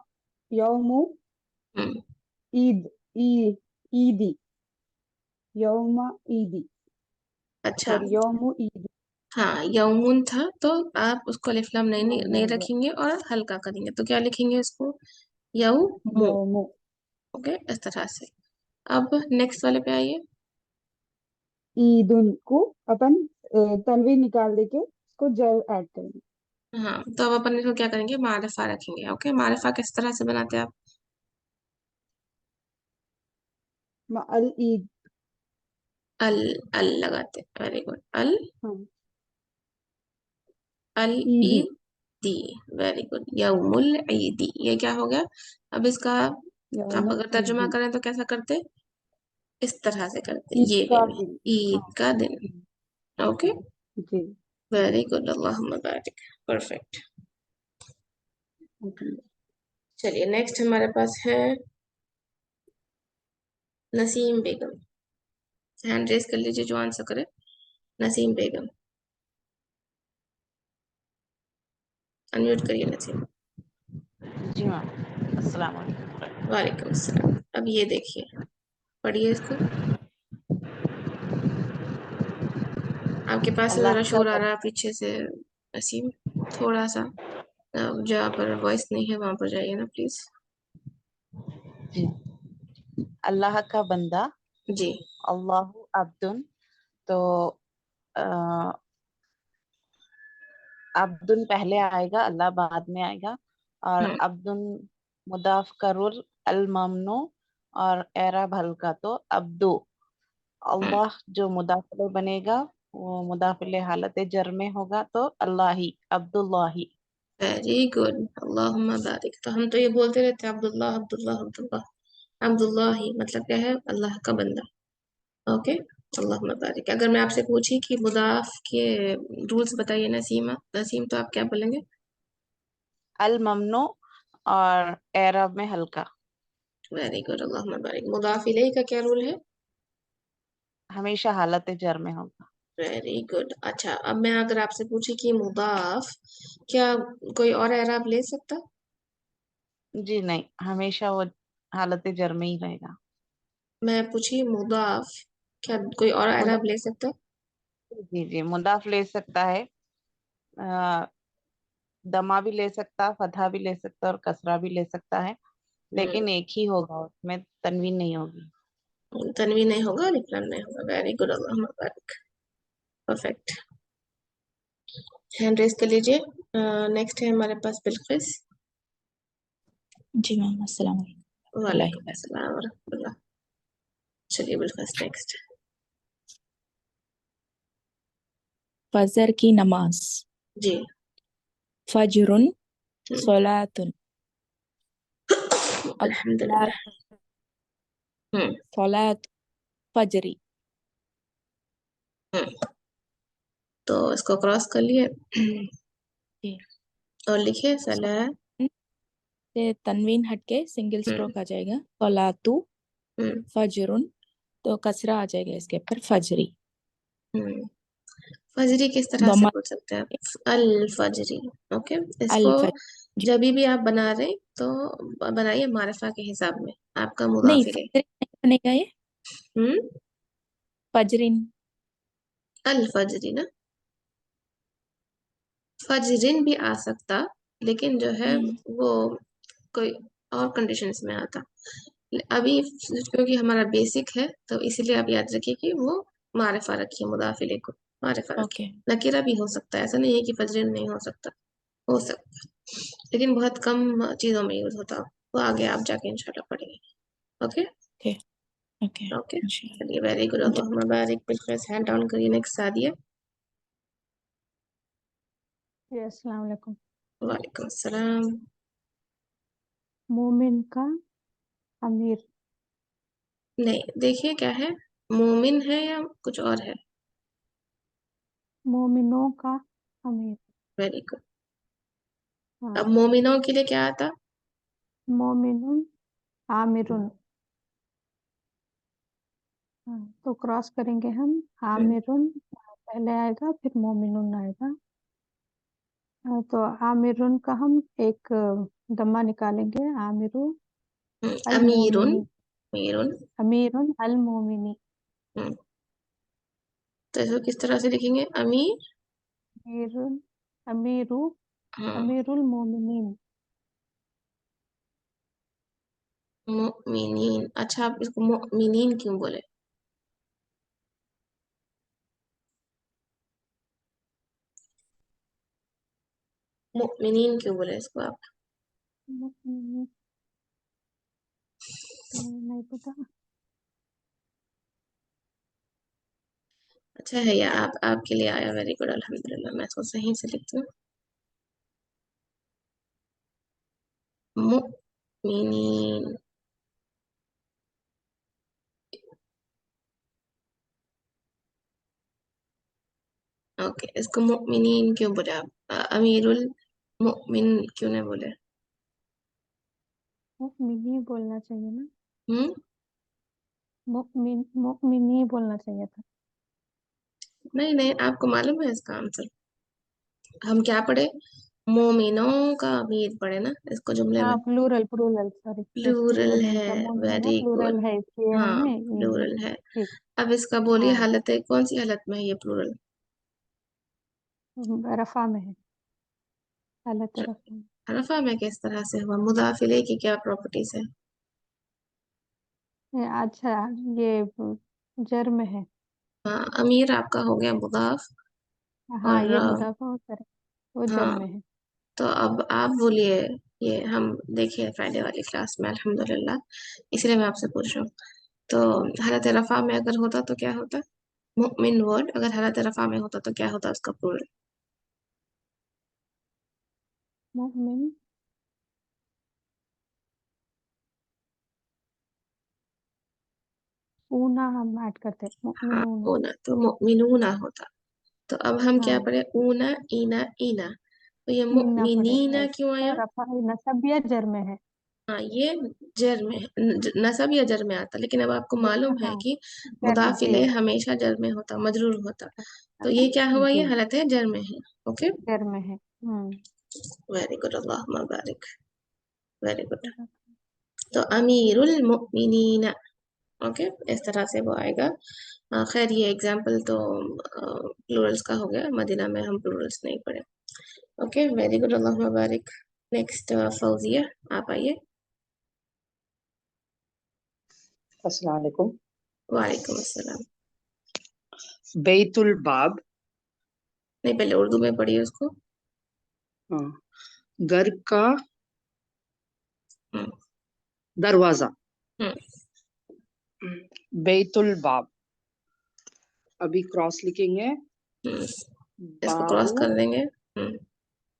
यौमु हम्म, ईद, ई ईदी, यौम ईदी, अच्छा। सॉरी यौमु ईदी। हाँ, यौमुन था तो आप उसको अलिफ लाम नहीं हाँ, नहीं यौम रखेंगे और हल्का करेंगे, तो क्या लिखेंगे इसको? यौमु। यौमु। ओके, इस तरह से। अब नेक्स्ट वाले पे आइए। ईदुन को अपन तनवीन निकाल देके उसको जल ऐड करेंगे। हाँ, तो अब अपन इसको क्या करेंगे? मारिफा रखेंगे। ओके, मारिफा किस तरह से बनाते हैं आप? अल ईद। अल, अल लगाते हैं। Very good. अल, हाँ, अल ईदी। ईदी। Very good. यौमुल ईदी, ये क्या हो गया? अब इसका यौम आप अगर तर्जुमा ईदी, करें तो कैसा करते? इस तरह से करते, ईद ये वे का में। दिन। हाँ। ईद का दिन। ओके, जी। वेरी गुड, अल्लाहुम्मा बारिक। परफेक्ट। ओके। चलिए, नेक्स्ट हमारे पास है नसीम बेगम। हैंड रेस कर लीजिए जो आंसर करे। नसीम बेगम, अनम्यूट करिए नसीम। जी मैम, अस्सलाम वालेकुम। वालेकुम अस्सलाम। अब ये देखिए, पढ़िए इसको। आपके पास से अल्लाह जरा का शोर आ रहा है बंदा। पीछे से। नसीम, थोड़ा सा जहाँ पर वॉइस नहीं है वहां पर जाइए ना प्लीज। जी, अल्लाह का बंदा। जी। अल्लाहु अब्दुन। तो अ, अब्दुन पहले आएगा, अल्लाह बाद में आएगा। और हम्म, अब्दुन मुदाफ करुर अल ममनु, और एराब हल्का तो अब्दु। हम्म। अल्लाह जो मुदाफिले बनेगा वो मुदाफिले हालत जर में होगा, तो अल्लाही, अब्दुल्लाही। वेरी गुड, अल्लाहुम्मा बारिक। तो हम तो ये बोलते रहते हैं अब्दुल्लाह अब्दुल्लाह अब्दुल्लाह। अब्दुल्लाह ही मतलब क्या है? अल्लाह का बंदा। ओके, अल्लाहुम्मा बारिक। अगर मैं आपसे पूछी कि मुदाफ के रूल्स बताइए नसीमा, नसीम, तो आप क्या बोलेंगे? अल ममनु, और एराब में हल्का। वेरी गुड, अल्लाहुम्मा बारिक। मुदाफ इलैहि का क्या रूल है? हमेशा हालत जर में होगा। Very good. अच्छा, अब मैं अगर आपसे पूछी कि मुदाफ क्या कोई और एराब ले सकता? जी नहीं, हमेशा वो हालत जर में ही रहेगा। मैं पूछी मुदाफ क्या कोई और एराब मुदाफ, ले सकता? जी जी, मुदाफ ले सकता है। अ, दमा भी ले सकता, फतहा भी ले सकता, और कसरा भी ले सकता है। हम्म, लेकिन एक ही होगा, उसमें तनवीन नहीं होगी। तनवीन नहीं होगा, अलिफ लाम नहीं होगा। वेरी गुड, अल्लाहुम्मा बारिक। परफेक्ट। हैंड रेस कर लीजिए। नेक्स्ट है हमारे पास बिल्किस। जी मैम, अस्सलाम वालेकुम अल्लाह वालेकुम हिफाज़। अस्सलाम वरहमतुल्लाह। चलिए बिल्किस नेक्स्ट। फजर की नमाज। जी। फजरुन, हम्म, सलातुन। अल्हम्दुलिल्लाह। हम्म, सलात फजरी। हम्म। तो इसको क्रॉस कर लिए जी। और लिखिए सला। सलातुन से तनवीन हटके सिंगल हम्म, स्ट्रोक आ जाएगा, सलातु। हम्म, फजरुन, तो कसरा आ जाएगा इसके ऊपर, फजरी। हम्म। फजरी किस तरह से दमा, बोल सकते हैं? अल फजरी। ओके, अल इसको फजर। जी। जब भी आप बना रहे तो बनाइए मारिफा के हिसाब में। आपका नहीं, मुदाफिल है। फजरी नहीं बनेगा ये। हम्म, फजरिन। अल फजरी ना। फजरिन भी आ सकता, लेकिन जो है हम्म। वो कोई और कंडीशंस में आता। अभी क्योंकि हमारा बेसिक है तो इसीलिए आप याद रखिए कि वो मारिफा रखिए, मुदाफिले को मारिफा ओके। रखिए। नकीरा भी हो सकता है, ऐसा नहीं है कि फजरिन नहीं हो सकता, हो सकता, लेकिन बहुत कम चीजों में यूज होता। वो आगे आप जाके इंशाल्लाह पढ़ेंगे। ओके। ओके। ओके ओके, इंशाल्लाह। चलिए, वेरी गुड, जी। अल्लाहुम्मा बारिक। बिल्कुल हैंड डाउन करिए। नेक्स्ट सादिया। जी, अस्सलाम वालेकुम। वालेकुम अस्सलाम। मोमिन का अमीर। नहीं, देखिए क्या है, मोमिन है या कुछ और है? मोमिनों का अमीर। Very good. अब हाँ। मोमिनों के लिए क्या आता? मोमिनुन आमिरुन। हाँ, तो क्रॉस करेंगे हम। आमिरुन पहले आएगा, फिर मोमिनुन आएगा। तो आमिरुन का हम एक दम्मा निकालेंगे। आमिरु अल अमीरुन, मोमिनी, अमीरुन। अमीरुन अल मोमिनी। हम्म, तो इसको किस तरह से लिखेंगे? अमीर, अमीरुन, अमीरु, हाँ, अमीरुल मोमिनीन। मुमिनीन। अच्छा, आप इसको मुमिनीन क्यों बोले? मुमिनीन क्यों बोले इसको आप? मोमिनीन, नहीं पता। अच्छा है, या आप आपके लिए आया, वेरी गुड, अल्हम्दुलिल्लाह। मैं इसको सही से लिखती हूँ, मुमिनीन। ओके, इसको मुमिनीन क्यों बोले आप? अमीरुल मुमिन क्यों नहीं बोले? मोमिनी बोलना चाहिए ना। हम्म, मोमिनी बोलना चाहिए था। नहीं नहीं, आपको मालूम है इसका आंसर? हम क्या पढ़े? मोमिनों का अमीर पढ़े ना इसको जुमले में। हाँ, प्लूरल प्लूरल, सॉरी, प्लूरल मोमिन है, का मोमिना वेरी गुड। प्लूरल है, इसलिए हाँ, हमने प्लूरल है। ठीक। अब इसका बोलिए हाँ, हालत है, कौन सी हालत में है ये प्लूरल? रफा में है, हालत रफा में। रफा में किस तरह से हुआ? मुदाफ इलैह की क्या प्रॉपर्टीज है? अच्छा, ये जर में है। हाँ, अमीर आपका हो गया मुदाफ। हाँ, और ये मुदाफा होता है, वो जर हाँ, में है। तो अब आप बोलिए। ये हम देखिए फ्राइडे वाली क्लास में, अल्हम्दुलिल्लाह, इसलिए मैं आपसे पूछ रहा हूँ। तो हालत रफा में अगर होता तो क्या होता? मुमिन वर्ड अगर हालत रफा में होता तो क्या होता उसका प्लूरल? मोमिन, ऊना हम ऐड करते हैं, हाँ, मोमिन ऊना। होना तो मुमिनूना होता। तो अब हम क्या हाँ, पढ़े? ऊना, ईना, ईना। तो ये ईना पड़े, मुमिनीना क्यों इसका आया? रफा नसब या जर में है। हाँ, ये जर में है, नसब या जर में आता, लेकिन अब आपको मालूम है हाँ, कि जर में, मुदाफ जी। इलैह हमेशा जर में होता, मजरूर होता। तो ये क्या हुआ? ये जी, हालत है जर में है। ओके, जर में है। वेरी गुड, अल्लाहुम्मा बारिक, वेरी गुड। तो अमीरुल मुमिनीना, ओके, इस तरह से वो आएगा। खैर, ये एग्जाम्पल तो प्लूरल्स का हो गया, मदीना में हम प्लूरल्स नहीं पढ़े। ओके, वेरी गुड, अल्लाहुम्मा बारिक। नेक्स्ट फौजिया, आप आइए। अस्सलाम वालेकुम। वालेकुम अस्सलाम। बैतुल बाब, नहीं, पहले उर्दू में पढ़िए उसको। हाँ, घर का हम्म, दरवाजा। हम्म, बैतुल बाब, अभी क्रॉस लिखेंगे। हम्म, इसको क्रॉस बाबू, कर देंगे।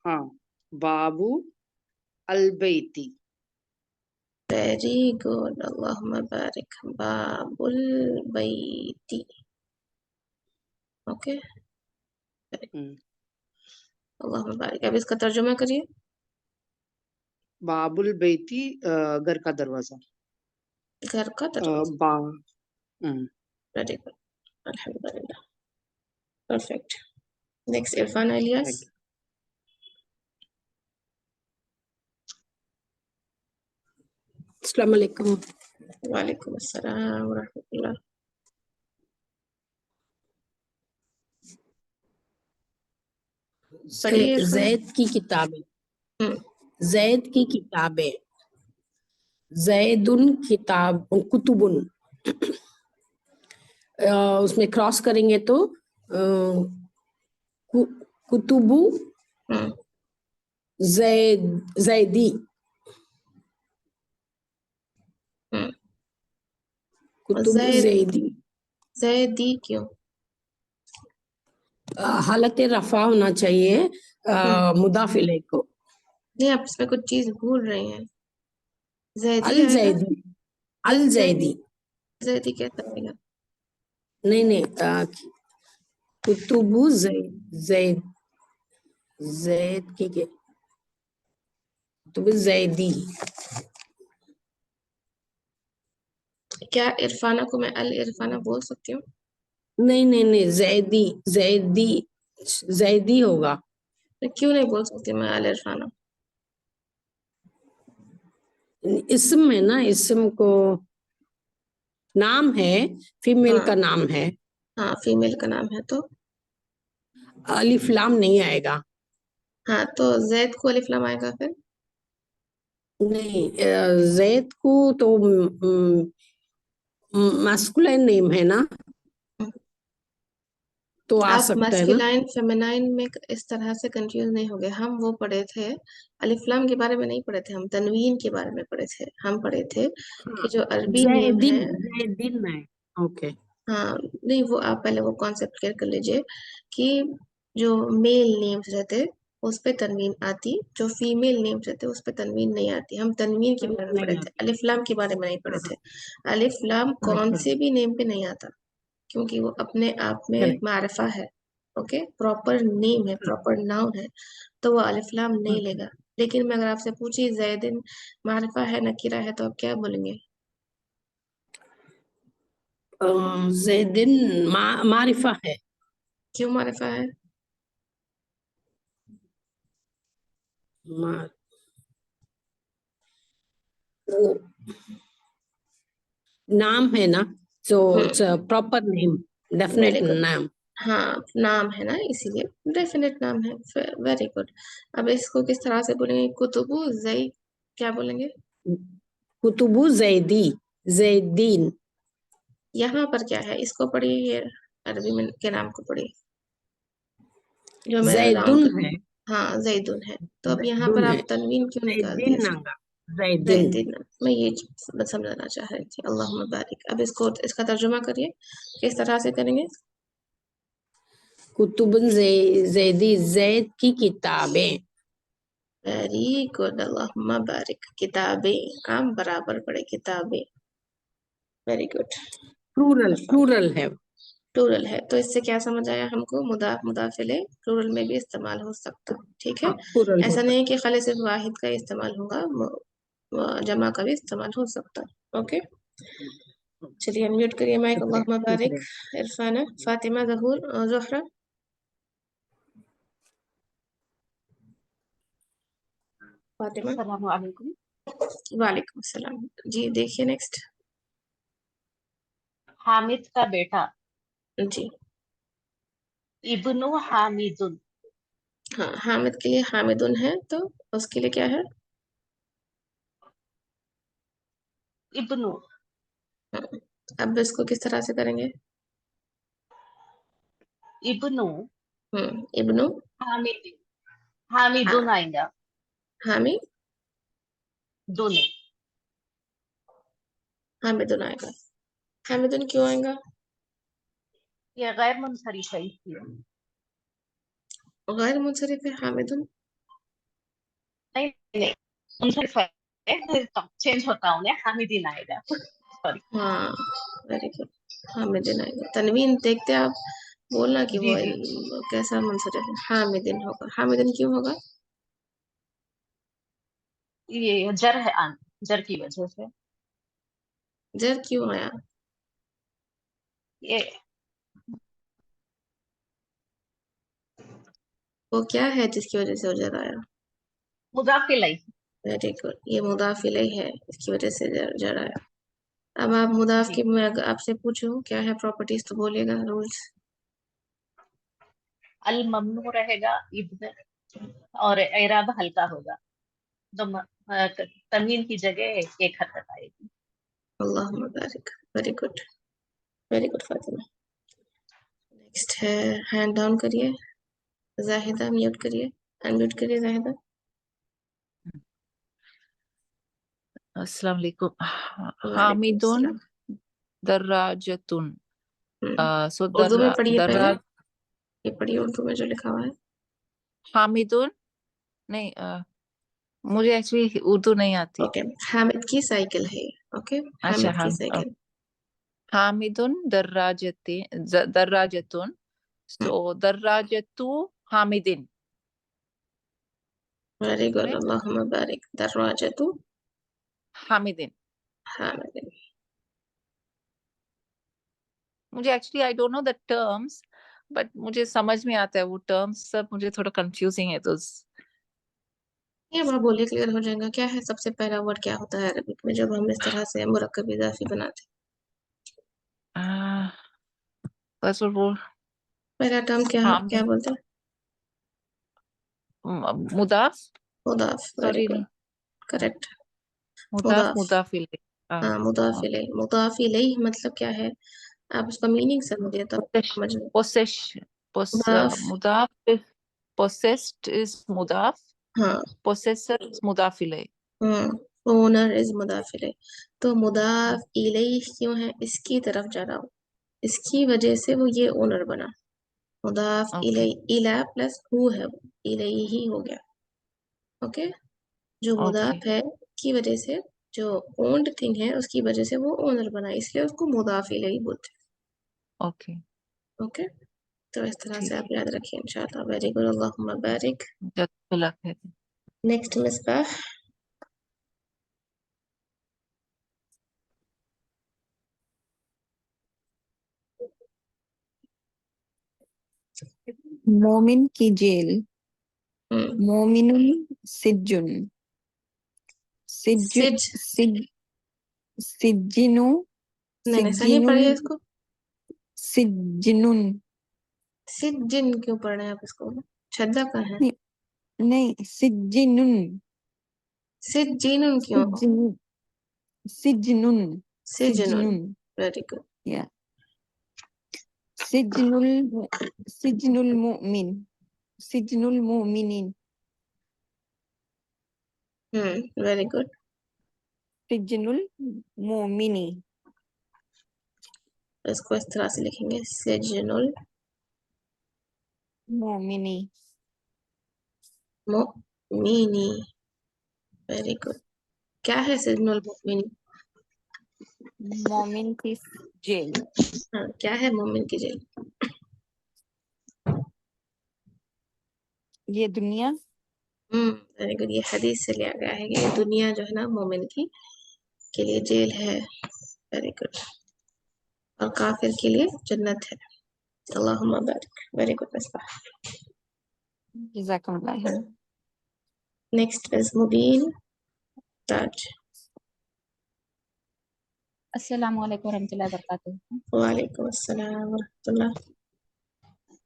हाँ, बाबू अलबैती। वेरी गुड, अल्लाहुम्मा बारिक। बाबुल बैती। ओके, अल्लाहुम्मा बारिक। अब इसका तर्जुमा करिए। बाबुल बैती, घर का दरवाजा। घर का दरवाजा। बा हम्म, वेरी गुड, अल्हम्दुलिल्लाह, perfect. Next Irfan Ilyas. thank you. अस्सलाम वालेकुम। वालेकुम अस्सलाम व रहमतुल्लाह। पढ़िए इरफान। जैद की किताबें, हम्म, जैद की किताबें, जैदुन किताब कुतुबुन। उसमें क्रॉस करेंगे तो कुतुबु हम्म, जैद, जैदी, हम्म। कुतुबु जैद, जैदी। जैदी क्यों? हालत रफा होना चाहिए हम्म, मुदाफ इलैह को। नहीं, आप इसमें कुछ चीज भूल रहे हैं। जैदी अल आएगा। जैदी, अल जैदी, जैदी। जैदी कैसा आएगा? नहीं नहीं, कुतुबु जैद, जैद, जैद की के कुतुबु जैदी। क्या इरफाना को मैं अल इरफाना बोल सकती हूँ? नहीं नहीं नहीं, जैदी जैदी जैदी होगा। मैं क्यों नहीं बोल सकती मैं अल इरफाना? इसम है ना, इसम को नाम है, फीमेल हाँ का नाम है, हाँ, फीमेल का नाम है तो। अलिफ लाम नहीं आएगा। हाँ तो जैद को अलिफ लाम आएगा फिर? नहीं, जैद को तो मास्कुलाइन नेम है ना, तो आ आप सकता है ना। मस्कुलाइन फेमिनाइन में इस तरह से कंफ्यूज नहीं हो गए। हम वो पढ़े थे, अलिफ लाम के बारे में नहीं पढ़े थे, हम तनवीन के बारे में पढ़े थे। हम पढ़े थे हाँ, कि जो अरबी नेम जैदिन है। जैदिन है। ओके। हाँ, नहीं वो आप पहले वो कॉन्सेप्ट क्लियर कर लीजिए कि जो मेल नेम्स रहते उस पे तनवीन आती, जो फीमेल नेम्स रहते उस पे तनवीन नहीं आती। हम तनवीन के बारे में पढ़े नहीं थे, आती। अलिफ लाम के बारे में नहीं पढ़े हाँ, थे। अलिफ लाम कौन अच्छा, से भी नेम पे नहीं आता, क्योंकि वो अपने आप में करेक्ट। मारिफा है। ओके, प्रॉपर नेम है, प्रॉपर नाउन है, तो वो अलिफ लाम नहीं लेगा। लेकिन मैं अगर आपसे पूछी जैदिन मारिफा है नकीरा है तो आप क्या बोलेंगे? जैदिन मारिफा है। क्यों मारिफा है? मा- वो नाम है ना, so it's a proper name, very definite good. name. हाँ, नाम है ना, इसीलिए डेफिनेट नाम है। Very good. अब इसको किस तरह से बोलेंगे? कुतुबु जई, क्या बोलेंगे? कुतुबु जैदी जैदीन। यहाँ पर क्या है, इसको पढ़िए, ये अरबी में के नाम को पढ़िए जो मैंने राउंड जैदुन कर। है, हाँ, जैदुन है। तो अब यहाँ पर जैदुन है, आप तनवीन क्यों निकाल दिए जैदिन इसमें? आगा, जैदिन। जैदिन, मैं ये चीज़ समझाना चाह रही थी। अल्लाहुम्मा बारिक। अब इसको, इसका तर्जुमा करिए, किस तरह से करेंगे? कुतुबुन जैदी, जैद की किताबें। वेरी गुड, अल्लाहुम्मा बारिक। किताबें, हम बराबर पढ़े, किताबें। Very good. प्लूरल प्लूरल है। प्लूरल है तो इससे क्या समझ आया हमको? मुदाफ मुदाफ इलैह प्लूरल में भी इस्तेमाल हो सकता। ठीक है, हाँ, प्लूरल हो ऐसा नहीं है सकता। कि खाली सिर्फ वाहिद का इस्तेमाल होगा, जमा का भी इस्तेमाल हो सकता। ओके, चलिए अनम्यूट करिए माइक। शुक्रिया अल्लाहुम्मा बारिक। शुक्रिया। इरफाना, फातिमा, जहूर, ज़ोहरा। फातिमा। अस्सलाम वालेकुम। वालेकुम सलाम। जी देखिए नेक्स्ट। हामिद का बेटा। जी इब्नु हामिदुन। हाँ, हामिद के लिए हामिदुन है, तो उसके लिए क्या है? इब्नु हाँ, अब इसको किस तरह से करेंगे? इब्नु इब्नु हामिद हामिदुन हाँ, आएगा। हामी दुन। हामिदुन आएगा। हामिदुन क्यों आएगा? ये गैर मुनसरिफ है इसलिए। गैर मुनसरिफ है हामिदुन। नहीं नहीं, मुनसरिफ है तो चेंज होता हूँ मैं, हामिदीन आएगा। सॉरी। हाँ, वेरी गुड। हामिदुन आएगा। तनवीन देखते आप, बोलना कि जी वो जी। कैसा मुनसरिफ है। हामिदुन होगा। हामिदुन क्यों होगा? ये जर है, जर की वजह से। जर क्यों आया? ये वो क्या है जिसकी वजह से वो जर आया? मुजाफ इलैह। वेरी गुड, ये मुदाफ इलैह है, इसकी वजह से जर आया। अब आप मुदाफ जी, की, मैं अगर आपसे पूछूं क्या है प्रॉपर्टीज तो बोलिएगा रूल्स। अल ममनू रहेगा इब्न, और एराब हल्का होगा। तो तनवीन की जगह एक हरकत आएगी। अल्लाहुम्मा बारिक। Very good, very good Fatima. Next है, हैंड डाउन करिए। जाहिदा म्यूट करिए, अनम्यूट करिए जाहिदा। अस्सलाम वालेकुम। वालेकुम हामिदुन सलाम। दर्राजतुन। सो उर्दू में पढ़िए पहले, दर्राज ये पढ़िए उर्दू में जो लिखा हुआ है। हामिदुन। नहीं, मुझे एक्चुअली उर्दू नहीं आती। ओके, हामिद की साइकिल है। ओके, अच्छा, हामिद की साइकिल। हामिदुन दर्राजतुन। सो दर्राजतु हामिदिन। Very good, correct. अल्लाहुम्मा बारिक। दरवाजतु हामिदिन। हामिद। मुझे actually I don't know the terms, but मुझे समझ में आता है वो टर्म्स सब, मुझे थोड़ा कंफ्यूजिंग है तो ये वहाँ बोलिए, क्लियर हो जाएगा। क्या है सबसे पहला वर्ड, क्या होता है अरबिक में जब हम इस तरह से मुरक्कब इजाफी बनाते बस वो हैं? पहला टर्म क्या हाँ क्या बोलते हैं? मुदाफ, मुदाफ। Very sorry good, correct. मुदाफ, मुदाफ। मुदाफ इलैह। हाँ, मुदाफ ओके। इलैह। मुदाफ इलैह मतलब क्या है? आप उसका मीनिंग समझिए तब समझ में। पोसेश, मुदाफ। मुदाफ, possessed is मुदाफ, हाँ। possessor is मुदाफ इलैह। ओनर इज मुदाफ इलैह। तो मुदाफ इलैह क्यों है? इसकी तरफ जा रहा हूँ, इसकी वजह से वो ये ओनर बना। मुदाफ ओके इलैह, इला प्लस हु है, वो इलैह ही हो गया। ओके। जो ओके मुदाफ है की वजह से, जो ओन्ड थिंग है उसकी वजह से वो ओनर बना, इसलिए उसको मुदाफ इलैह बोलते ओके, हैं। ओके। तो इस तरह से ठीक आप है, याद रखिए इंशाल्लाह। वेरी गुड, अल्लाहुम्मा बारिक। जज़ाकल्लाह खैर। नेक्स्ट मिसबाह। मोमिन की जेल, हम्म। मोमिनुल सिज्जुन, सिज्जु सिज। सिज सिज्जिनु, नहीं नहीं, सही सिज्जिनुल, पढ़िए इसको। सिज्जिनुन, सिज्जिन क्यों पढ़ रहे हैं आप इसको? छद्दा का है। नहीं नहीं, सिज्जिनुन, सिज्जिनुन क्यों? सिज्जिनु, सिज्जिनुन, सिजनुन। सिज्जिनुन, वेरी गुड। या सिज्जिनुल, सिज्जिनुल मुमिन, सिज्जिनुल मुमिनिन, वेरी गुड। सिज्जिनुल मुमिनी, इसको इस तरह से लिखेंगे, सिजनुल मुमिनी, मुमिनी। Very good. क्या है सिजनुल मुमिनी? मोमिन की जेल, हाँ, क्या है मोमिन की जेल? ये दुनिया, वेरी गुड। ये हदीस से लिया गया है कि ये दुनिया जो है ना मोमिन की के लिए जेल है। Very good. और काफिर के लिए जन्नत है। अल्लाहुम्मा बारिक। Very good Misbah. जज़ाकल्लाह खैर। नेक्स्ट इज मुबीन ताज। अस्सलाम वालेकुम रहमतुल्लाहि व बरकातुहू। वालेकुम अस्सलाम वरहमतुल्लाह।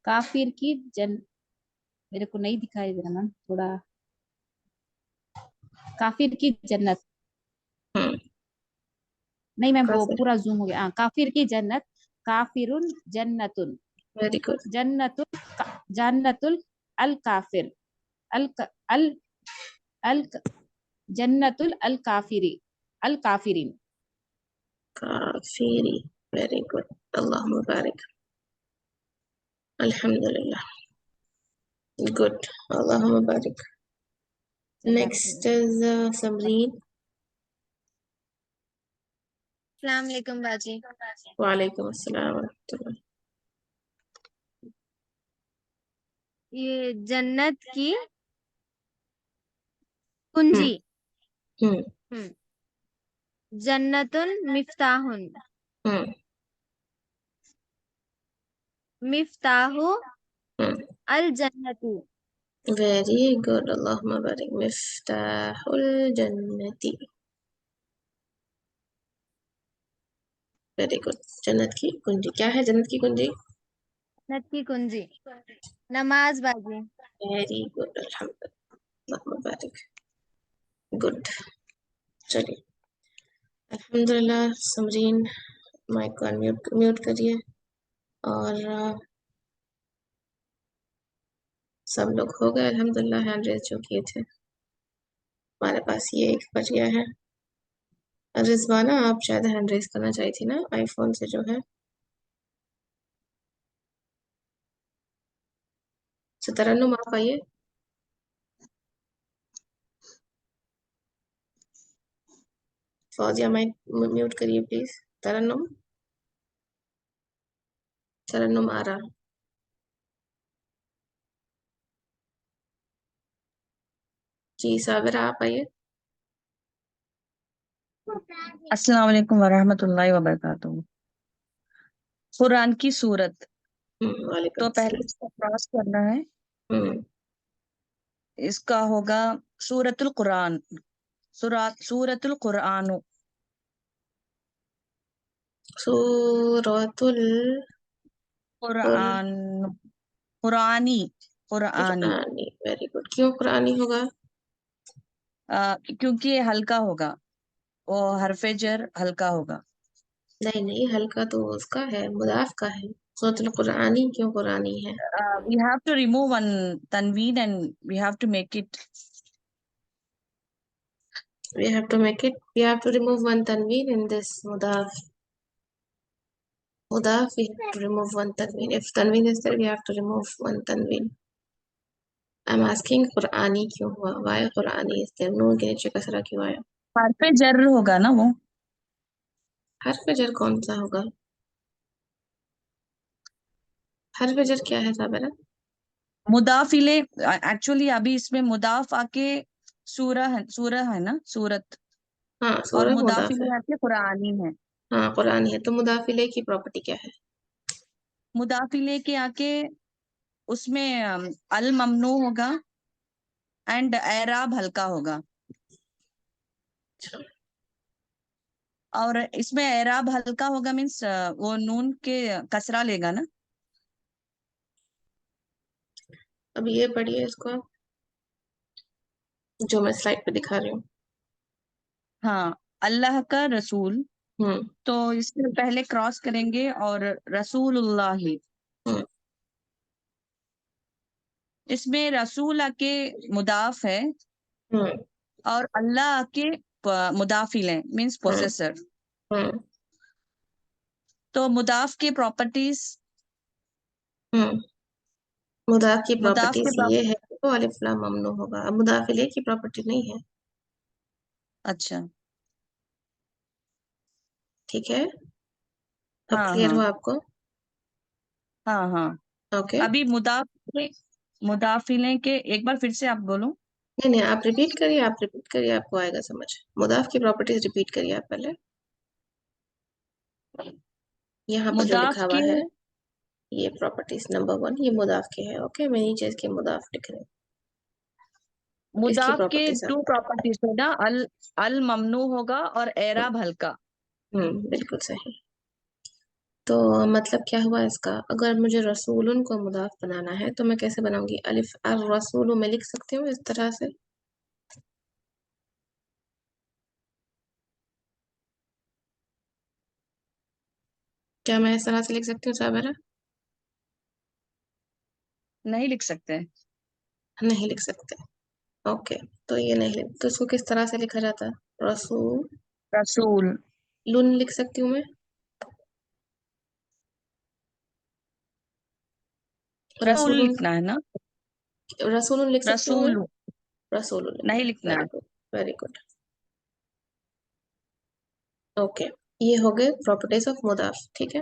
काफिर की जन, मेरे को नहीं दिखाई दे रहा मैम, थोड़ा। काफिर की जन्नत, हम्म। नहीं मैम वो काफिर। पूरा जूम हो गया। हाँ, काफिर की जन्नत, काफिरुन जन्नतुन, वेरी गुड। जन्नतुल, जन्नतुल अल काफिर, अल अल अल जन्नतुल अल काफिरी, अल काफिरीन। काफिरी। Very good. अल्लाहुम्मा बारिक। अल्हम्दुलिल्लाह। गुड। अल्लाहुम्मा बारिक। Next is Samreen. अस्सलाम वालेकुम बाजी। वालेकुम अस्सलाम वरहमतुल्लाह। ये जन्नत की हम्म। कुंजी। हम्म। हम्म। जन्नतुन मिफ्ताहुन, हम्म। मिफ्ताहु हम्म। अल जन्नती। Very good. अल्लाहुम्मा बारिक। मिफ्ताहुल जन्नती। Very good. जन्नत की कुंजी। क्या है जन्नत की कुंजी? जन्नत की कुंजी नमाज बाजी। Very good. अल्हम्दुलिल्लाह। अल्लाहुम्मा बारिक। गुड। चलिए, अल्हम्दुलिल्लाह। समरीन, माइक को अनम्यूट म्यूट करिए। और सब लोग हो गए अल्हम्दुलिल्लाह हैंड रेज जो किए थे। हमारे पास ये एक बच गया है। रिजवाना, आप शायद हैंड रेज करना चाहिए थी ना आईफोन से जो है। तरन्नुम, आप आइए। फौजिया, माइक म्यूट करिए प्लीज। तरन्नुम, तरन्नुम आ रहा। जी साबिरा, आप आइए। अस्सलाम वालेकुम वरहमतुल्लाहि वबरकातुहू। कुरान की सूरत। वालेकुम तो पहले सलाम। इसको क्रॉस करना है। हम्म इसका होगा सूरतुल कुरान, सूरतुल कुरान, सूरतुल कुरान, कुरानी, कुरानी। कुरानी। Very good. क्यों कुरानी होगा? क्योंकि ये हल्का होगा, वो हरफे जर हल्का होगा। नहीं नहीं, हल्का तो उसका है, मुदाफ का है। सूरतुल कुरानी क्यों कुरानी है? We have to remove one tanween and we have to make it. We have to make it. We have to remove one tanween in this mudaf. Mudaf, we have to remove one tanween. If tanween is there, we have to remove one tanween. I'm asking Qur'ani क्यों हुआ? Why Qur'ani is there? नून के नीचे कसरा क्यों आया? हरफे जर होगा ना वो। हर्फ जर कौन सा होगा? हर्फ जर क्या है साबरा? मुदाफिले, एक्चुअली अभी इसमें मुदाफ आके सूरह है ना, सूरत, हाँ, और सूरह मुदाफ है। मुदाफिले आके कुरानी है। हाँ, कुरानी है। तो मुदाफिले की प्रॉपर्टी क्या है? मुदाफिले के आके उसमें अल ममनू होगा एंड एराब हल्का होगा। अच्छा, और इसमें एराब हल्का होगा मीन्स वो नून के कसरा लेगा ना। अब ये पढ़िए इसको आप, जो मैं स्लाइड पे दिखा रही हूँ। हाँ, अल्लाह का रसूल, हम्म तो इससे पहले क्रॉस करेंगे और रसूलुल्लाह। हम्म इसमें रसूल आके मुदाफ है हम्म और अल्लाह आके मुदाफिल है मीन्स हम्म पोसेसर। हम्म तो मुदाफ की प्रॉपर्टीज, हम्म मुदाफ की मुदाफ के प्रॉपर्टीज ये है तो अलिफ लाम ममनू होगा। अब मुदाफिले की प्रॉपर्टी नहीं है। अच्छा, ठीक है, अब हाँ क्लियर हाँ हुआ आपको? हाँ हाँ। ओके। अभी मुदाफिले के एक बार फिर से आप बोलो। नहीं नहीं, आप रिपीट करिए, आप रिपीट करिए, आपको आएगा समझ। मुदाफ की प्रॉपर्टीज रिपीट करिए आप पहले। यहाँ पर जो मुदाफ लिखा हुआ के है ये प्रॉपर्टीज नंबर 1 ये मुदाफ के है। ओके, मैं नीचे इसके मुदाफ लिख रही हूँ। इसकी मुदाफ के प्रॉपर्टीज आप 2 प्रॉपर्टीज है ना, अल अल ममनू होगा और एराब हल्का। बिल्कुल सही। तो मतलब क्या हुआ इसका? अगर मुझे रसूलुन को मुदाफ बनाना है तो मैं कैसे बनाऊंगी? अलिफ अर रसूल में लिख सकती हूँ इस तरह से। क्या मैं इस तरह से लिख सकती हूँ साबरा? नहीं लिख सकते। नहीं लिख सकते। ओके, तो ये नहीं लिख, तो इसको किस तरह से लिखा जाता है? रसूल रसूल, लुन लिख सकती हूँ मैं? रसूल रसूलुन, लिखना है ना, रसूलुन लिख सकती हूँ मैं? रसूल रसूलुन लिखना नहीं है। लिखना वेरी है। Good, very good. ओके, ये हो गए प्रॉपर्टीज ऑफ मुदाफ। ठीक है,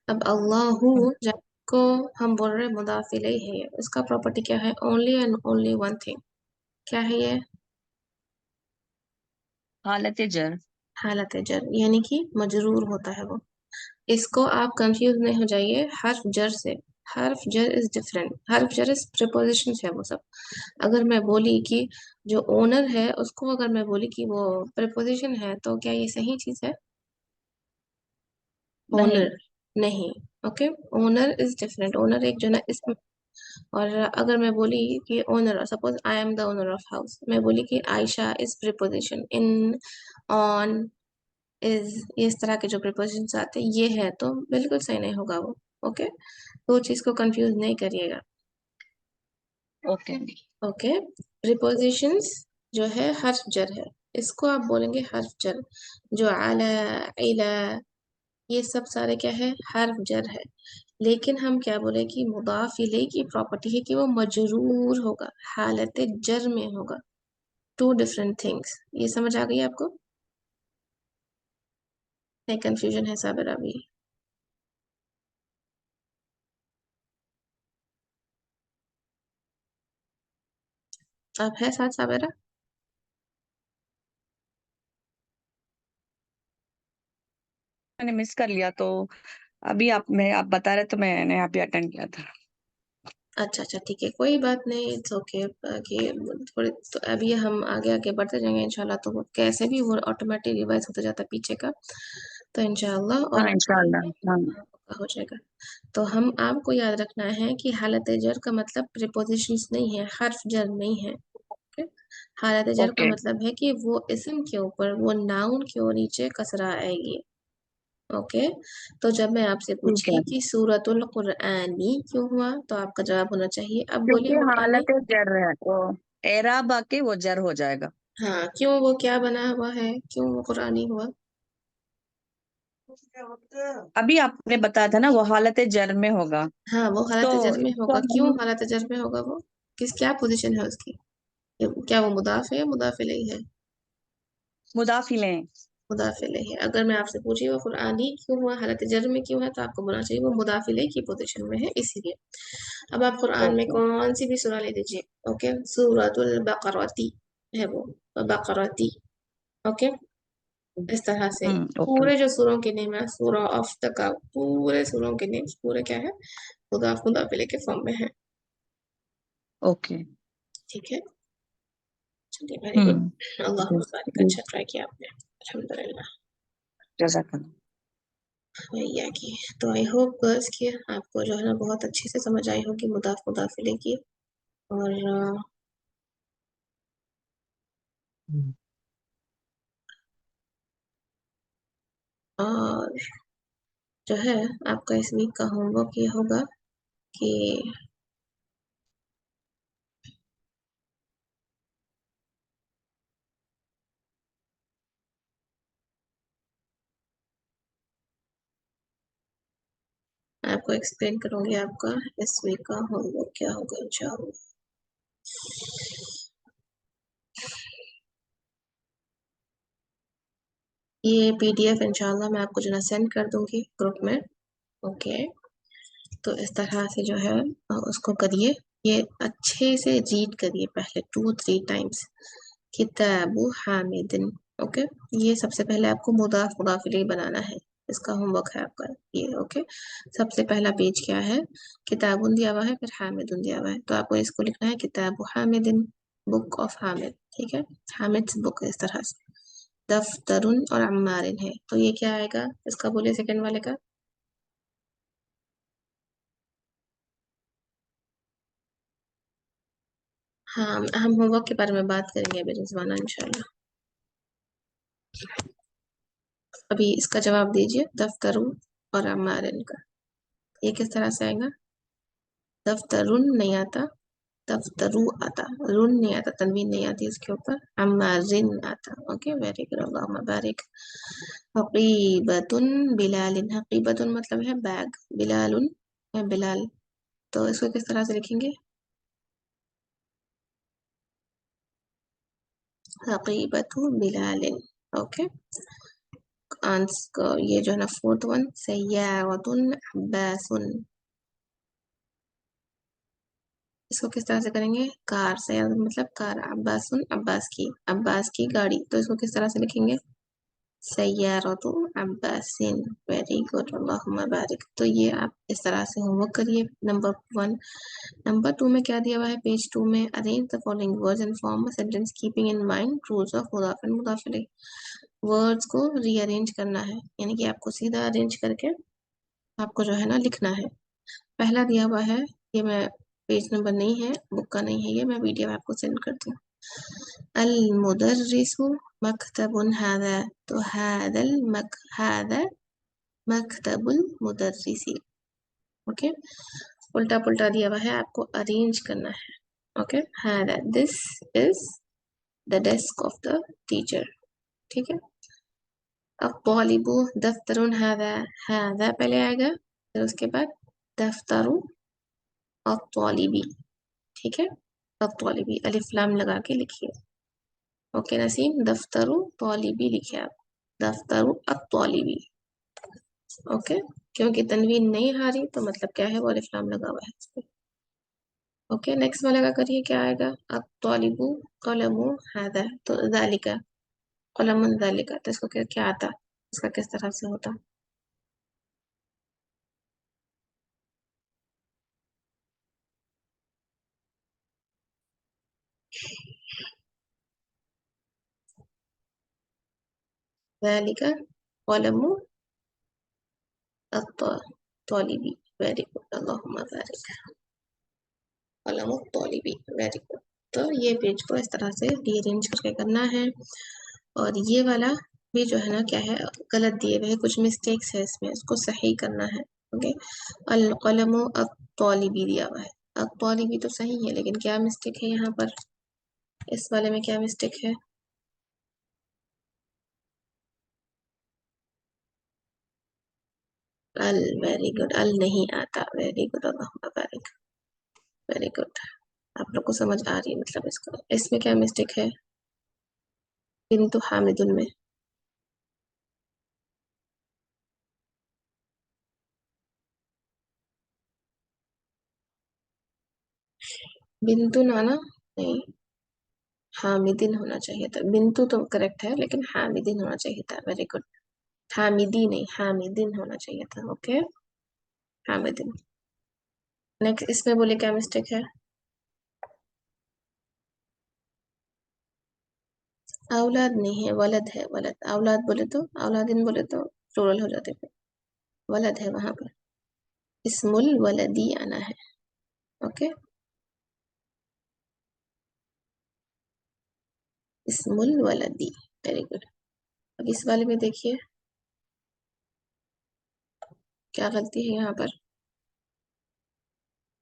अब अल्लाहु को हम बोल रहे हैं मुदाफ इलैहि है, इसका प्रॉपर्टी क्या है? Only and only one thing. क्या है ये? हालत जर। हालत जर, यानी कि मजरूर होता है वो। इसको आप कंफ्यूज नहीं हो जाइए हर्फ जर से। हर्फ जर इज डिफरेंट, हर्फ जर इज प्रीपोजिशन है वो सब। अगर मैं बोली कि जो ओनर है उसको अगर मैं बोली कि वो प्रीपोजिशन है तो क्या ये सही चीज है? नहीं, ओनर नहीं। Okay, owner is different. Owner एक जो ना इसमें, और अगर मैं बोली कि owner, suppose I am the owner of house, मैं बोली कि Ayesha is preposition, in, on, is, ये इस तरह के जो प्रीपोजिशंस आते हैं ये है तो बिल्कुल सही नहीं होगा वो। ओके, तो चीज को कंफ्यूज नहीं करिएगा। ओके। ओके, प्रीपोजिशंस जो है हर्फ जर है, इसको आप बोलेंगे हर्फ जर। जो अला, इला, ये सब सारे क्या है? हर्फ जर है। लेकिन हम क्या बोले कि मुदाफ इलैहि की प्रॉपर्टी है कि वो मजरूर होगा, हालत जर में होगा। Two different things. ये समझ आ गई आपको? नहीं कंफ्यूजन है साबिर अभी? आप है साथ साबिरा? मैंने मिस कर लिया तो अभी आप बता रहे तो मैंने अभी अटेंड किया था। अच्छा ठीक है, कोई बात नहीं, इट्स ओके कि थोड़े तो अभी हम आगे आगे बढ़ते जाएंगे इंशाल्लाह, तो वो कैसे भी वो ऑटोमेटिक रिवाइज होता जाता है पीछे का, तो इंशाल्लाह और हाँ इंशाल्लाह। हाँ पक्का हो जाएगा। तो हम आपको याद रखना है कि हालत जर का मतलब प्रीपोजिशंस नहीं है, हर्फ जर नहीं है। ओके, हालत जर का ओके मतलब है कि वो इस्म के ऊपर, वो नाउन के नीचे कसरा आएगी। ओके, तो जब मैं आपसे ठीक पूछी है, कि सूरतुल कुरआनी क्यों हुआ, तो आपका जवाब होना चाहिए, अब बोलिए क्योंकि कुरआनी। हालत जर है तो एराब आके वो जर हो जाएगा। हाँ, क्यों, वो क्या बना हुआ है, क्यों वो कुरआनी हुआ? अभी आपने बताया था ना वो हालत जर में होगा, हाँ, वो हालत तो जर में इसको होगा, क्यों हम हालत जर में होगा? वो क्या पोजीशन है उसकी? क्या वो मुदाफ है, मुदाफ इलैहि है? मुदाफिले। मुदाफ इलैहि है। अगर मैं आपसे पूछी वो कुरआनी क्यों हुआ, हालत जर में क्यों है, तो आपको बोलना चाहिए वो मुदाफ इलैहि की पोजीशन में है, इसीलिए। अब आप कुरआन में ओके। कौन सी भी सूरा ले लीजिए, ओके, सूरतुल बकरती है वो, बकरती। ओके, इस तरह से ओके पूरे जो सूरों के नेम है, सूरा ऑफ द का पूरे सूरों के नेम पूरे क्या है, मुदाफ मुदाफ इलैहि के फॉर्म में है। ओके। ठीक है, चलिए, वेरी गुड, अल्लाह जी, मुबारक, जी, अच्छा ट्राई किया आपने, अल्हम्दुलिल्लाह। जज़ाकल्लाह। भैया की तो आई होप गर्ल्स कि आपको जो है ना बहुत अच्छे से समझ आई होगी मुदाफ मुदाफ इलैहि की। और और जो है आपका इस वीक का होमवर्क ये होगा कि मैं आपको एक्सप्लेन करूंगी आपका इस वीक का होमवर्क क्या होगा इंशाअल्लाह। ये पीडीएफ इंशाअल्लाह मैं आपको जो है सेंड कर दूंगी ग्रुप में। ओके, तो इस तरह से जो है उसको करिए, ये अच्छे से रीड करिए पहले 2-3 टाइम्स, किताबु हामिदिन। ओके, ये सबसे पहले आपको मुदाफ मुदाफ इलैहि बनाना है, इसका होमवर्क है आपका ये। ओके, सबसे पहला पेज क्या है, किताबुन दिया हुआ है, फिर हामिदुन दिया हुआ है, तो आपको इसको लिखना है किताबु हामिदिन, बुक ऑफ हामिद। ठीक है, हामिद बुक, इस तरह से। दफ्तरुन और अम्मारिन है, तो ये क्या आएगा, इसका बोलिए सेकंड वाले का। हाँ, हम होमवर्क के बारे में बात करेंगे अभी रिजवाना इंशाल्लाह। अभी इसका जवाब दीजिए, दफ्तरुन और अम्मारिन का, ये किस तरह से आएगा? दफ्तरुन नहीं आता, दफ्तरू आता, रुन नहीं आता, तनवीन नहीं आती इसके ऊपर, अम्मारिन आता। ओके, वेरी गुड, अल्लाहुम्मा बारिक। हकीबतुन बिलालिन, हकीबतुन मतलब है बैग, बिलालुन है बिलाल, तो इसको किस तरह से लिखेंगे? हकीबतु बिलालिन। ओके, आंसर ये जो है ना फोर्थ वन, सय्यारतुन अब्बासुन, इसको किस तरह से करेंगे? कार, सयारत मतलब कार, अब्बासुन अब्बास की गाड़ी, तो इसको किस तरह से लिखेंगे? सय्यारतु अब्बासिन। वेरी गुड, अल्लाहुम्मा बारिक। तो ये आप इस तरह से होमवर्क करिए, नंबर 1। नंबर 2 में क्या दिया हुआ है, पेज 2 में, arrange the following words and form a sentence keeping in mind rules of मुदाफ एंड मुदाफ इलैहि। वर्ड्स को रीअरेंज करना है, यानी कि आपको सीधा अरेंज करके आपको जो है ना लिखना है। पहला दिया हुआ है, ये मैं पेज नंबर नहीं है, बुक का नहीं है ये, मैं वीडियो आपको सेंड करती हूँ। अल मुदर्रिसु मकतबुन हादा, तो हादा मकतबुल मुदर्रिसी। ओके, उल्टा पुल्टा दिया हुआ है, आपको अरेंज करना है। ओके, हादा, this is the desk of the teacher. ठीक है, अब तौलिबु दफ्तरुन हादा पहले आएगा, फिर उसके बाद दफ्तरु और तौलिबी। ठीक है, अब तौलिबी अलिफ लाम लगा के लिखिए। ओके नसीम, दफ्तरु तौलिबी लिखिए आप, दफ्तरु अब तौलिबी। ओके, क्योंकि तनवीन नहीं हारी तो मतलब क्या है, वो अलिफ लाम लगा हुआ है इस पे। ओके, नेक्स्ट वाला का करिए, क्या आएगा, अब तौलिबू कलमु हादा, तो जालिका कलमुन जालिका, तो इसको क्या क्या आता, इसका किस तरह से होता? ज़ालिका क़लमु अत्तालिबी। वेरी गुड, अल्लाहुम्मा बारिक। क़लमु अत्तालिबी, वेरी गुड। तो ये पेज को इस तरह से रीअरेंज करके करना है। और ये वाला भी जो है ना क्या है, गलत दिए हुए हैं, कुछ मिस्टेक्स है इसमें, उसको सही करना है। ओके, अल क़लमु अत्तालिबी दिया हुआ है, अत्तालिबी तो सही है, लेकिन क्या मिस्टेक है यहाँ पर, इस वाले में क्या मिस्टेक है? अल, वेरी गुड, अल नहीं आता, वेरी गुड, अल्लाहुम्मा बारिक, वेरी गुड। आप लोग को समझ आ रही है मतलब इसको, इसमें क्या मिस्टेक है बिन्तु हामिदुन में? बिन्तु नाना नहीं, हामिदिन होना चाहिए था। बिन्तु तो करेक्ट है, लेकिन हामिदिन होना चाहिए था। वेरी गुड, हामिदी नहीं, हामिदिन होना चाहिए था। ओके, हामिदिन। नेक्स्ट इसमें बोले क्या मिस्टेक है? औलाद नहीं है, वलद है, वलद। औलाद बोले तो, औलादिन बोले तो प्लूरल हो जाते थे, वलद है वहां पर, इस्मुल वलदी आना है। ओके, इस्मुल वलदी, वेरी गुड। अब इस वाले में देखिए क्या गलती है यहाँ पर,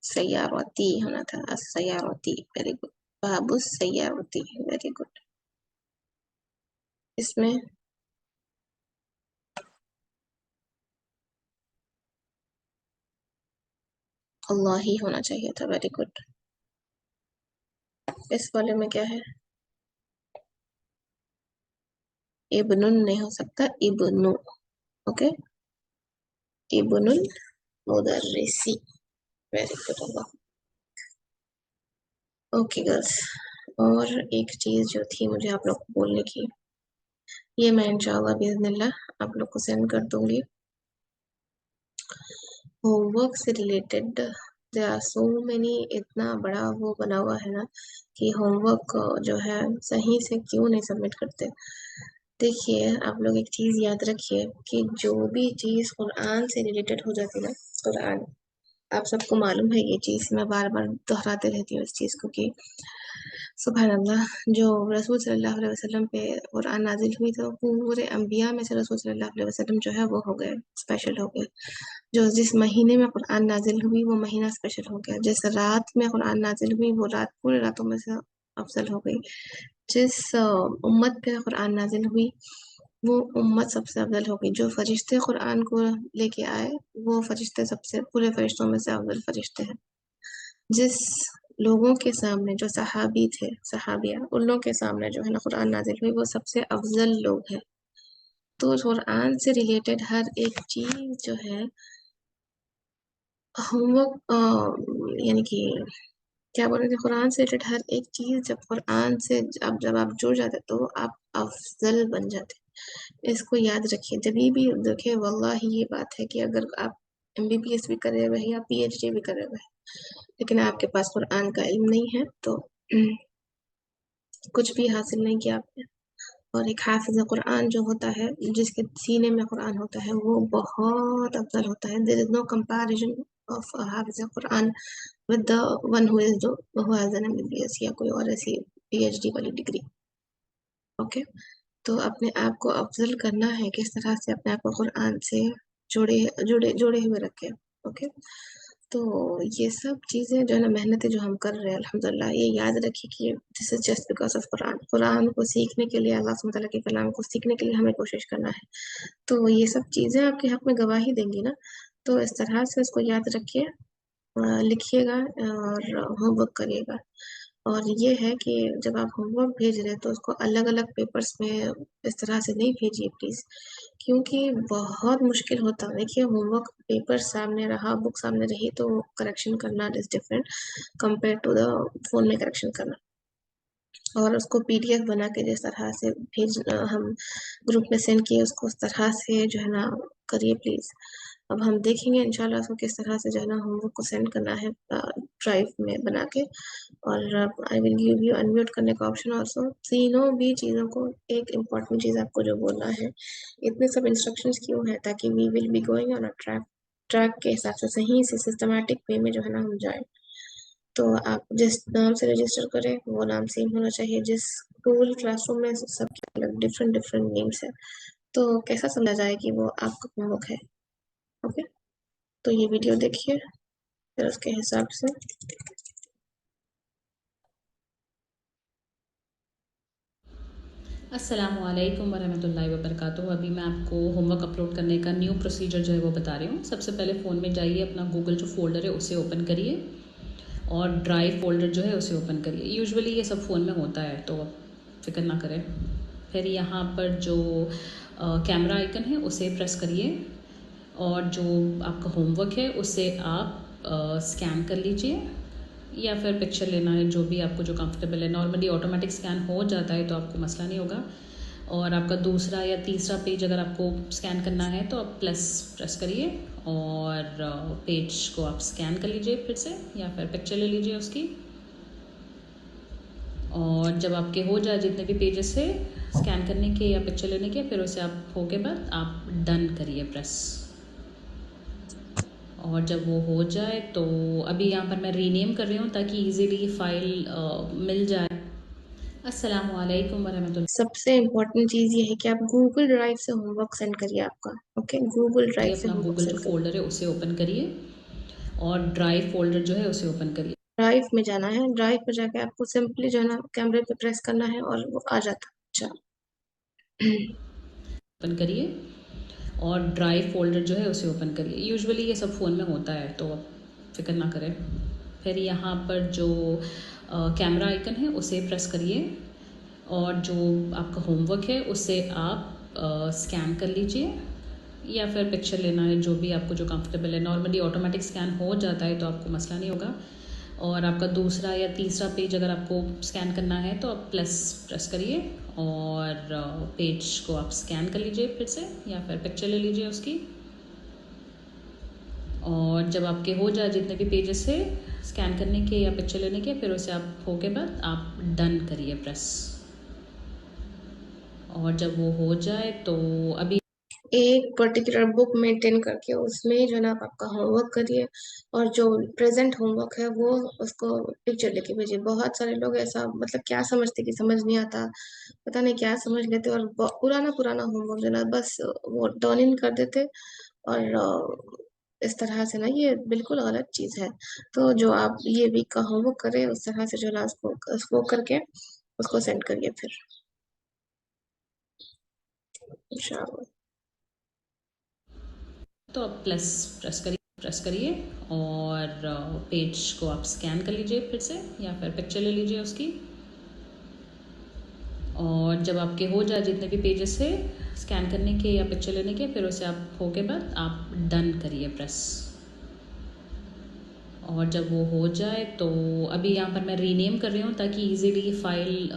सय्यारती होना था, सय्यारती, वेरी गुड। बाबुस सय्यारती, वेरी गुड। इसमें अल्लाह ही होना चाहिए था, वेरी गुड। इस वाले में क्या है, इब्नुन नहीं हो सकता, इब्नु। ओके, इब्नुल मुदर्रिसी, वेरी गुड, अल्लाह। ओके गर्ल्स, और एक चीज जो थी मुझे आप लोग को बोलने की, ये मैं इंशाल्लाह बिइज़्निल्लाह आप लोग को सेंड कर दूंगी। होमवर्क से related there are so many, इतना बड़ा वो बना हुआ है ना कि होमवर्क जो है सही से क्यों नहीं सबमिट करते। देखिए आप लोग एक चीज़ याद रखिए कि जो भी चीज़ कुरान से रिलेटेड हो जाती है ना, कुरान, आप सबको मालूम है ये चीज़, मैं बार बार दोहराते रहती हूँ इस चीज़ को कि सुभान अल्लाह, जो रसूल सल्लल्लाहु अलैहि वसल्लम पे कुरान नाजिल हुई तो पूरे अंबिया में से रसूल सल्लल्लाहु अलैहि वसल्लम जो है वो हो गए, स्पेशल हो गए। जो जिस महीने में कुरान नाजिल हुई वो महीना स्पेशल हो गया। जिस रात में कुरान नाजिल हुई वो रात पूरे रातों में से अफजल हो गई। जिस उम्मत पे कुरान नाजिल हुई वो उम्मत सबसे अफजल हो गई। जो फरिश्ते कुरान को लेके आए वो फरिश्ते सबसे, पूरे फरिश्तों में से अफजल फरिश्ते हैं। जिस लोगों के सामने, जो सहाबी थे, सहाबिया, उन लोगों के सामने जो है ना कुरान नाजिल हुई वो सबसे अफजल लोग हैं। तो कुरान से रिलेटेड हर एक चीज जो है होमवर्क, यानी कि क्या बोल रहे थे, कुरान से रिलेटेड हर एक चीज जब कुरान से जब आप जुड़ जाते तो आप अफजल बन जाते। इसको याद रखिए जब भी देखिए, वल्लाही ये बात है कि अगर आप MBBS भी करे हुए हैं या PhD भी करे हुए हैं लेकिन आपके पास कुरान का इल्म नहीं है तो कुछ भी हासिल नहीं किया आपने। और एक हाफिज कुरान जो होता है, जिसके सीने में कुरान होता है, वो बहुत अफजल होता है। There is no comparison of हाफिज कुरान with the one who is who has an MBBS या कोई और ऐसी PhD वाली डिग्री। ओके, तो अपने आप को अफजल करना है, किस तरह से अपने आप को कुरान से जोड़े हुए रखें। ओके, तो ये सब चीज़ें जो है ना, मेहनतें जो हम कर रहे हैं अल्हम्दुलिल्लाह, ये याद रखिए कि this is just because of Quran. Quran को सीखने के लिए, अल्लाह सुब्हानहू व तआला के कलाम को सीखने के लिए हमें कोशिश करना है। तो ये सब चीज़ें आपके हक में गवाही देंगी ना, तो इस तरह से इसको याद रखिए, लिखिएगा और होमवर्क करिएगा। और ये है कि जब आप होमवर्क भेज रहे हैं तो उसको अलग अलग पेपर्स में इस तरह से नहीं भेजिए प्लीज़, क्योंकि बहुत मुश्किल होता है। देखिए होमवर्क पेपर सामने रहा, बुक सामने रही तो करेक्शन करना is different compare to the phone में करेक्शन करना। और उसको PDF बना के जिस तरह से हम ग्रुप में सेंड किए उसको उस तरह से जो है ना करिए प्लीज़। अब हम देखेंगे इंशाल्लाह उसको किस तरह से जो है ना होमवर्क को सेंड करना है ड्राइव में बना के। और I will give you unmute करने का ऑप्शन ऑल्सो। तीनों भी चीज़ों को एक इम्पॉर्टेंट चीज़ आपको जो बोलना है, इतने सब इंस्ट्रक्शंस क्यों है, ताकि we will be going on a track के हिसाब से सही से सिस्टमैटिक वे में जो है ना हम जाएं। तो आप जिस नाम से रजिस्टर करें वो नाम सेम होना चाहिए। जिस गूगल क्लासरूम में सबके अलग डिफरेंट डिफरेंट नेम्स है, तो कैसा समझा जाए कि वो आपका होमवर्क है। ओके, तो ये वीडियो देखिए फिर उसके हिसाब से। अस्सलामुअलैकुम वरहमतुल्लाहि वबरकातुहू। अभी मैं आपको होमवर्क अपलोड करने का न्यू प्रोसीजर जो है वो बता रही हूँ। सबसे पहले फ़ोन में जाइए, अपना गूगल जो फोल्डर है उसे ओपन करिए और ड्राइव फोल्डर जो है उसे ओपन करिए। यूजुअली ये सब फ़ोन में होता है, तो फिक्र ना करें। फिर यहाँ पर जो कैमरा आइकन है उसे प्रेस करिए और जो आपका होमवर्क है उसे आप स्कैन कर लीजिए या फिर पिक्चर लेना है, जो भी आपको जो कंफर्टेबल है। नॉर्मली ऑटोमेटिक स्कैन हो जाता है तो आपको मसला नहीं होगा। और आपका दूसरा या तीसरा पेज अगर आपको स्कैन करना है तो आप प्लस प्रेस करिए और पेज को आप स्कैन कर लीजिए फिर से, या फिर पिक्चर ले लीजिए उसकी। और जब आपके हो जाए जितने भी पेजेस है स्कैन करने के या पिक्चर लेने के, फिर उसे आप हो के बाद आप डन करिए प्रेस। और जब वो हो जाए तो अभी यहाँ पर मैं रीनेम कर रही हूँ ताकि इजीली फाइल मिल जाए। अस्सलामुअलैकुम वरहमतुल्लाहि। सबसे इम्पोर्टेंट चीज़ ये है कि आप गूगल ड्राइव से होमवर्क सेंड करिए आपका। ओके, गूगल ड्राइव से अपना होमवर्क गूगल जो सेंड करिए। फोल्डर है उसे ओपन करिए और ड्राइव फोल्डर जो है उसे ओपन करिए। ड्राइव में जाना है, ड्राइव में जाके आपको सिंपली जो है ना कैमरे पे प्रेस करना है और वो आ जाता है। अच्छा, ओपन करिए और ड्राइव फोल्डर जो है उसे ओपन करिए। यूजुअली ये सब फ़ोन में होता है, तो फिक्र ना करें। फिर यहाँ पर जो कैमरा आइकन है उसे प्रेस करिए और जो आपका होमवर्क है उसे आप स्कैन कर लीजिए या फिर पिक्चर लेना है, जो भी आपको जो कंफर्टेबल है। नॉर्मली ऑटोमेटिक स्कैन हो जाता है तो आपको मसला नहीं होगा। और आपका दूसरा या तीसरा पेज अगर आपको स्कैन करना है तो आप प्लस प्रेस करिए और पेज को आप स्कैन कर लीजिए फिर से, या फिर पिक्चर ले लीजिए उसकी। और जब आपके हो जाए जितने भी पेजेस है स्कैन करने के या पिक्चर लेने के, फिर उसे आप हो के बाद आप डन करिए प्रेस। और जब वो हो जाए तो अभी एक पर्टिकुलर बुक मेंटेन करके उसमें जो है ना आप आपका होमवर्क करिए और जो प्रेजेंट होमवर्क है वो उसको पिक्चर लेके भेजिए। बहुत सारे लोग ऐसा मतलब क्या समझते कि समझ नहीं आता, पता नहीं क्या समझ लेते और पुराना पुराना होमवर्क जो है ना बस वो टर्न इन कर देते। और इस तरह से ना ये बिल्कुल गलत चीज़ है। तो जो आप ये वीक का होमवर्क करें उस तरह से जो है ना उसको करके उसको सेंड करिए फिर इंशाल्लाह। तो आप प्रेस करिए और पेज को आप स्कैन कर लीजिए फिर से, या फिर पिक्चर ले लीजिए उसकी। और जब आपके हो जाए जितने भी पेजेस है स्कैन करने के या पिक्चर लेने के, फिर उसे आप हो के बाद आप डन करिए प्रेस। और जब वो हो जाए तो अभी यहाँ पर मैं रीनेम कर रही हूँ ताकि इजीली फाइल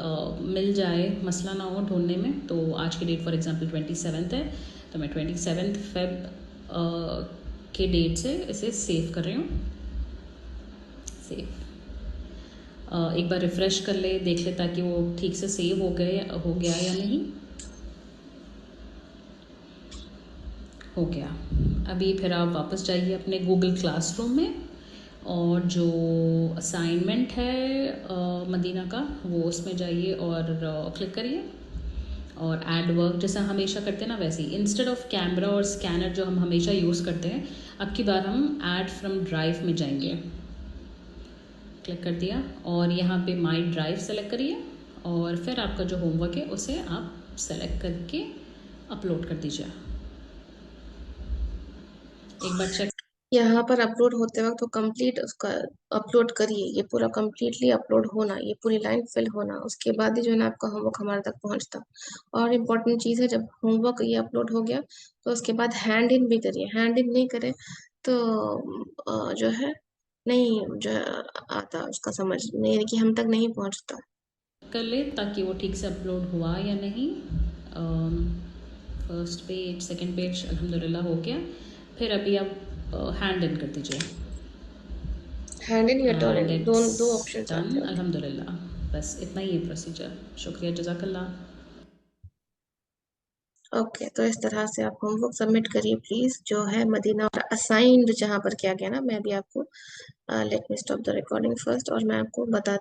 मिल जाए, मसला ना हो ढूंढने में। तो आज की डेट फॉर एग्जांपल 27 है, तो मैं 27 फेब के डेट से इसे सेव कर रही हूँ। सेव एक बार रिफ़्रेश कर ले, देख ले ताकि वो ठीक से सेव हो गया या नहीं। हो गया। अभी फिर आप वापस जाइए अपने गूगल क्लासरूम में और जो असाइनमेंट है मदीना का वो उसमें जाइए और क्लिक करिए और ऐड वर्क जैसा हमेशा करते हैं ना वैसे ही। इंस्टेड ऑफ कैमरा और स्कैनर जो हम हमेशा यूज़ करते हैं, अब की बार हम ऐड फ्रॉम ड्राइव में जाएंगे। क्लिक कर दिया और यहाँ पे माई ड्राइव सेलेक्ट करिए और फिर आपका जो होमवर्क है उसे आप सेलेक्ट करके अपलोड कर दीजिए। एक बार चेक यहाँ पर अपलोड होते वक्त तो कंप्लीट उसका अपलोड करिए, ये पूरा कंप्लीटली अपलोड होना, ये पूरी लाइन फिल होना, उसके बाद ही जो है ना आपका होमवर्क हमारे तक पहुँचता। और इम्पोर्टेंट चीज़ है, जब होमवर्क ये अपलोड हो गया तो उसके बाद हैंड इन भी करिए। हैंड इन नहीं करें तो जो है नहीं जो है आता उसका समझ नहीं कि हम तक नहीं पहुँचता। कर ले ताकि वो ठीक से अपलोड हुआ या नहीं। फर्स्ट पेज सेकंड पेज अल्हम्दुलिल्लाह हो गया। फिर अभी आप हैंड इन कर दीजिए हैंड इन या टर्न एंड इन, इट्स दो ऑप्शंस आते डन हैं। अल्हम्दुलिल्लाह। बस इतना ही है प्रोसीजर। शुक्रिया, जज़ाकल्लाह। ओके, तो इस तरह से आप होमवर्क सबमिट करिए प्लीज, जो है मदीना और असाइंड जहाँ पर किया गया ना, मैं भी आपको let me stop the recording first, और मैं आपको बता